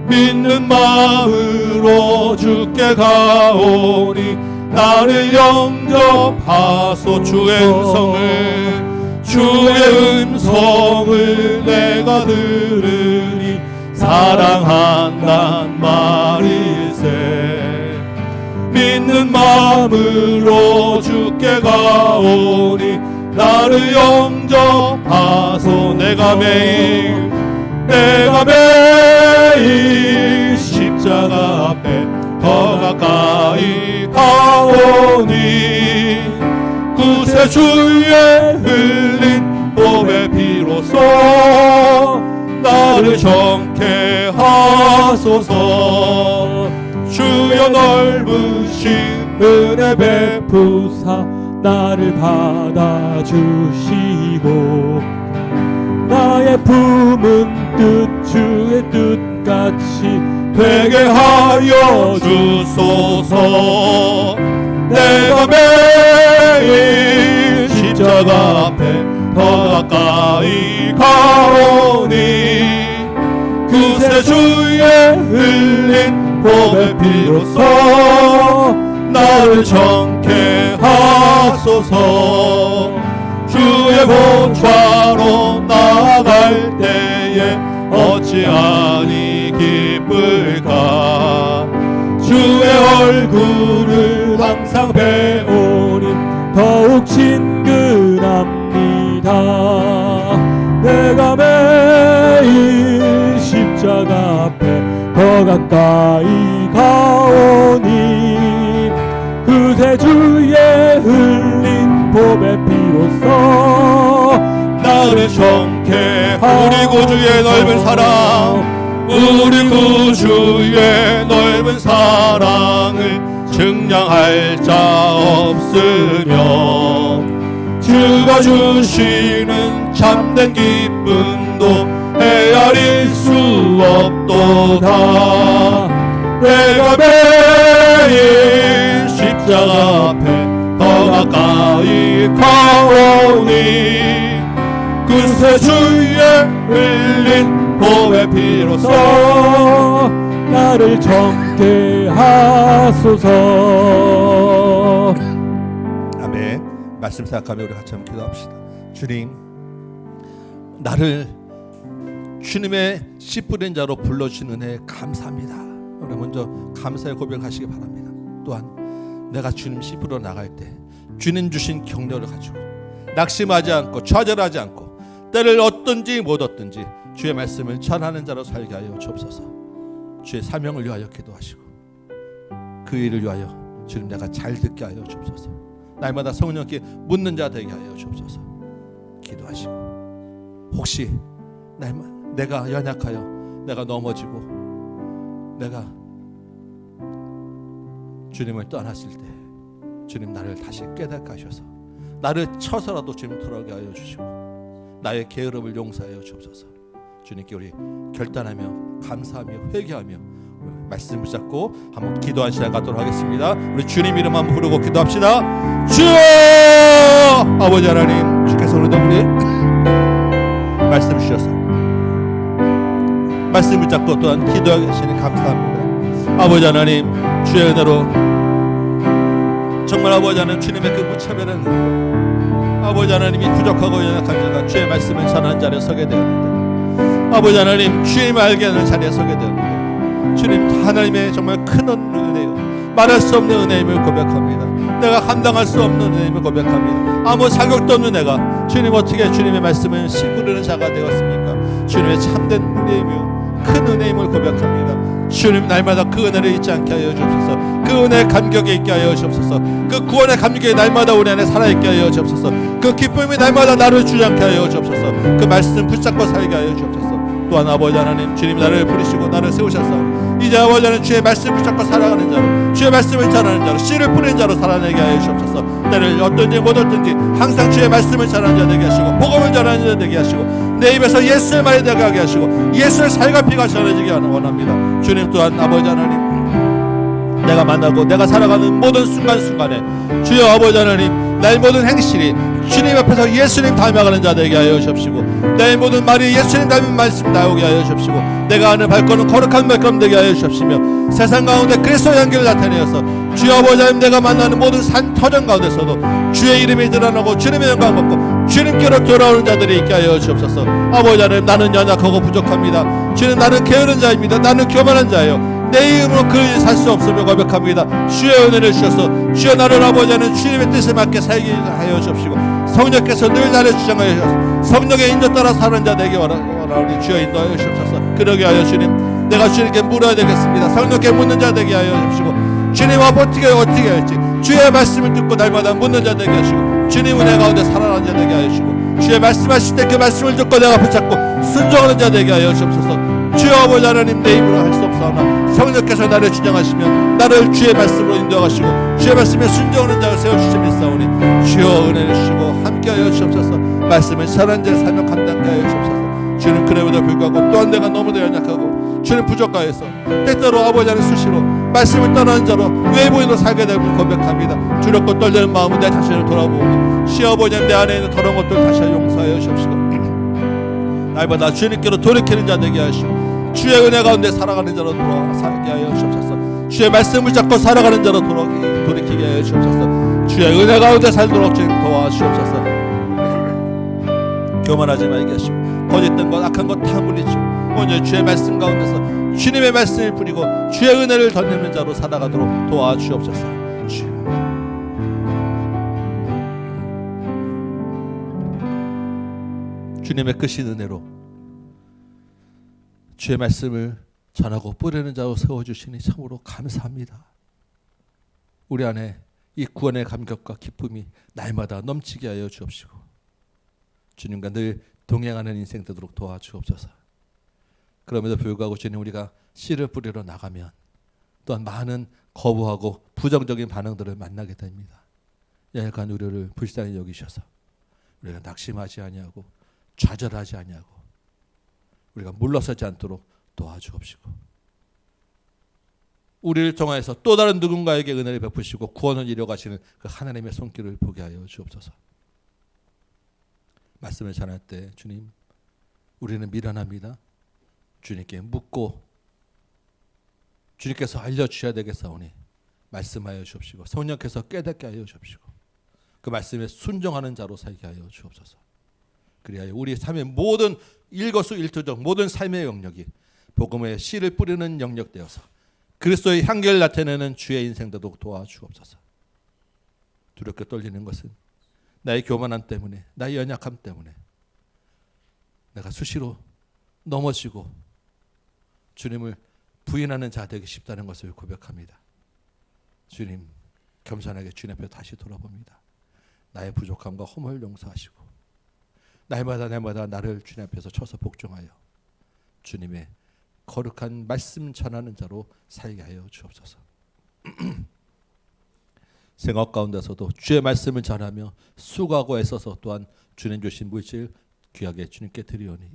믿는 마음으로 주께 가오니 나를 영접하소. 주의 음성을 내가 들으니 사랑한단 말일세. 믿는 마음으로 주께 가오니 나를 영접하소. 내가 매일 십자가 앞에 더 가까이 가오니 구세주의 흘린 몸의 피로써 나를 정케 하소서. 주여 넓으신 은혜 베푸사 나를 받아주시고 나의 품은 뜻 주의 뜻같이 되게 하여 주소서. 내가 매일 십자가 앞에 더 가까이 가오니 구세주의 흘린 몸의 피로써 나를 정케 하소서. 주의 보좌로 나아갈 때에 어찌하니 기쁠까. 주의 얼굴을 항상 배우니 더욱 친근합니다. 내가 매일 십자가 앞에 더 가까이 가오니 구세주의 흘린 봄의 피로써 나를 정케 우리 구주의 넓은 사랑 우리 구주의 넓은 사랑을 증량할 자 없으며 주가 주시는 참된 기쁨도 헤아릴 수 없도다. 내가 매일 십자가 앞에 더 가까이 가오니 구세주의 흘린 봄의 피로써 나를 정케 하소서. 아멘. 말씀 생각하며 우리 같이 한번 기도합시다. 주님, 나를 주님의 씨 뿌린 자로 불러주신 은혜에 감사합니다. 우리 먼저 감사의 고백하시기 바랍니다. 또한 내가 주님 씨 뿌려 나갈 때 주님 주신 격려를 가지고 낙심하지 않고 좌절하지 않고 때를 얻든지 못 얻든지 주의 말씀을 전하는 자로 살게 하여 주옵소서. 주의 사명을 위하여 기도하시고 그 일을 위하여 주님 내가 잘 듣게 하여 주옵소서. 날마다 성령께 묻는 자 되게 하여 주옵소서. 기도하시고 혹시 내가 연약하여 내가 넘어지고 내가 주님을 떠났을 때 주님 나를 다시 깨닫게 하셔서 나를 쳐서라도 주님 돌아오게 하여 주시고 나의 게으름을 용서하여 주옵소서. 주님께 우리 결단하며 감사하며 회개하며 말씀 붙잡고 한번 기도한 시간 갖도록 하겠습니다. 우리 주님 이름 한번 부르고 기도합시다. 주여! 아버지 하나님, 주께서 오늘도 우리 말씀 주셔서 말씀 붙잡고 또한 기도하게 하시니 감사합니다. 아버지 하나님, 주의 은혜로 정말 아버지 하나님 주님의 그 무차별한 아버지 하나님이 부족하고 연약한 자가 주의 말씀을 전하는 자리에 서게 되었는데 아버지 하나님 주님 알게 하는 자리에 서게 되었는데 주님 하나님의 정말 큰 은혜요 말할 수 없는 은혜임을 고백합니다. 내가 감당할 수 없는 은혜임을 고백합니다. 아무 자격도 없는 내가 주님 어떻게 주님의 말씀을 씨 뿌리는 자가 되었습니까? 주님의 참된 은혜이며 큰 은혜임을 고백합니다. 주님 날마다 그 은혜를 잊지 않게 하여 주옵소서. 그 은혜의 감격에 있게 하여 주옵소서. 그 구원의 감격이 날마다 우리 안에 살아있게 하여 주옵소서. 그 기쁨이 날마다 나를 주장케 하여 주옵소서. 그 말씀 붙잡고 살게 하여 주옵소서. 또한 아버지 하나님, 주님 나를 부르시고 나를 세우셨사오니 이제 아버지 하나님 주의 말씀 붙잡고 살아가는 자로, 주의 말씀을 전하는 자로, 씨를 뿌리는 자로 살아내게 하여 주옵소서. 때를 어떤지 못 어떤지 항상 주의 말씀을 전하는 자 되게 하시고, 복음을 전하는 자 되게 하시고, 내 입에서 예수의 말이 되게 하게 하시고, 예수의 살과 피가 전해지게 원합니다. 주님 또한 아버지 하나님, 내가 만나고 내가 살아가는 모든 순간순간에 주여 아버지 하나님, 나의 모든 행실이 주님 앞에서 예수님 닮아가는 자 되게 하여 주옵시고, 나의 모든 말이 예수님 닮은 말씀 나오게 하여 주옵시고, 내가 하는 발걸음 거룩한 발걸음 되게 하여 주옵시며, 세상 가운데 그리스도의 향기를 나타내어서 주여 아버지 하나님, 내가 만나는 모든 산 터전 가운데서도 주의 이름이 드러나고 주님의 영광 받고 주님께로 돌아오는 자들이 있게 하여 주옵소서. 아버지 하나님, 나는 연약하고 부족합니다. 주님, 나는 게으른 자입니다. 나는 교만한 자예요. 내 이름으로 그 일 살 수 없으며 고백합니다. 주의 은혜를 주셔서 주여 나를 아버지 하나님 주님의 뜻에 맞게 살게 하여 주옵시고, 성령께서 늘 나를 주장하여 주셔서 성령의 인도 따라 사는 자 되게 원하오니 주여 인도하여 주옵소서. 그러게 하여 주님, 내가 주님께 물어야 되겠습니다. 성령께 묻는 자 되게 하여 주옵시고, 주님 어떻게 할지 주의 말씀을 듣고 날마다 묻는 자 되게 하시고, 주님 은혜 가운데 살아나는 자 되게 하여 주시고, 주의 말씀하실 때 그 말씀을 듣고 내가 붙잡고 순종하는 자 되게 하여 주옵소서. 주여 아버지 하나님, 내 입으로 할 수 없사오나 성령께서 나를 주장하시면 나를 주의 말씀으로 인도하시고 주의 말씀에 순종하는 자를 세워주시면사오니 주여 은혜를 주시고 함께하여 주옵소서. 말씀을 잘한 자의 삶을 감당케 하여 주옵소서. 주님, 그래도 불구하고 또한 내가 너무도 연약하고 주님 부족하여서 때때로 아버지 하나님 수시로 말씀을 떠나는 자로 외부인으로 살게 됨을 고백합니다. 두렵고 떨리는 마음은 내 자신을 돌아보고 주여 아버지 하나님, 내 안에 있는 더러운 것들 다시 용서하여 주옵시고, 날마다 주님께로 돌이키는 자 되게 하시고 주의 은혜 가운데 살아가는 자로 살게 하여 주옵소서. 주의 말씀을 잡고 살아가는 자로 돌이키게 하여 주옵소서. 주의 은혜 가운데 살도록 주님 도와주옵소서. 교만하지 말게 하시고 거짓된 것 악한 것 다 물리치고 오늘 주의 말씀 가운데서 주님의 말씀을 뿌리고 주의 은혜를 덧내는 자로 살아가도록 도와주옵소서. 주님의 크신 은혜로 주의 말씀을 전하고 뿌리는 자로 세워주시니 참으로 감사합니다. 우리 안에 이 구원의 감격과 기쁨이 날마다 넘치게 하여 주옵시고, 주님과 늘 동행하는 인생 되도록 도와주옵소서. 그럼에도 불구하고 주님, 우리가 씨를 뿌리러 나가면 또한 많은 거부하고 부정적인 반응들을 만나게 됩니다. 약간 우리를 불쌍히 여기셔서 우리가 낙심하지 아니하고 좌절하지 아니하고 우리가 물러서지 않도록 도와주옵시고, 우리를 통하여서 또 다른 누군가에게 은혜를 베푸시고 구원을 이뤄가시는 그 하나님의 손길을 보게 하여 주옵소서. 말씀을 전할 때 주님, 우리는 미련합니다. 주님께 묻고 주님께서 알려주셔야 되겠사오니 말씀하여 주옵시고, 성령께서 깨닫게 하여 주옵시고, 그 말씀에 순종하는 자로 살게 하여 주옵소서. 그리하여 우리 삶의 모든 일거수일투족 모든 삶의 영역이 복음의 씨를 뿌리는 영역 되어서 그리스도의 향기를 나타내는 주의 인생 되도록 도와주옵소서. 두렵게 떨리는 것은 나의 교만함 때문에, 나의 연약함 때문에 내가 수시로 넘어지고 주님을 부인하는 자 되기 쉽다는 것을 고백합니다. 주님, 겸손하게 주님 앞에 다시 돌아봅니다. 나의 부족함과 허물을 용서하시고 날마다 나를 주님 앞에서 쳐서 복종하여 주님의 거룩한 말씀 전하는 자로 살게 하여 주옵소서. 생활 가운데서도 주의 말씀을 전하며 수고하고 애써서 또한 주님 주신 물질 귀하게 주님께 드리오니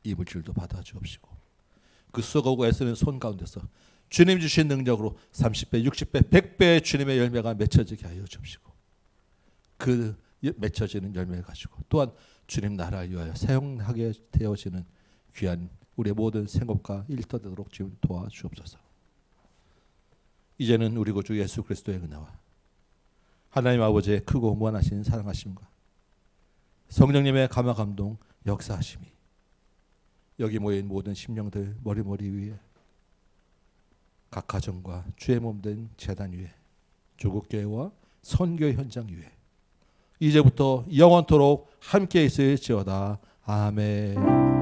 이 물질도 받아 주옵시고, 그 수고하고 애쓰는 손 가운데서 주님 주신 능력으로 30배, 60배, 100배의 주님의 열매가 맺혀지게 하여 주옵시고, 그 맺혀지는 열매를 가지고 또한 주님 나라를 위하여 사용하게 되어지는 귀한 우리의 모든 생업과 일터 되도록 주님 도와주옵소서. 이제는 우리 구주 예수 그리스도의 은혜와 하나님 아버지의 크고 무한하신 사랑하심과 성령님의 감화 감동 역사하심이 여기 모인 모든 심령들 머리 위에 각 가정과 주의 몸된 제단 위에 조국교회와 선교의 현장 위에 이제부터 영원토록 함께 있을지어다. 아멘.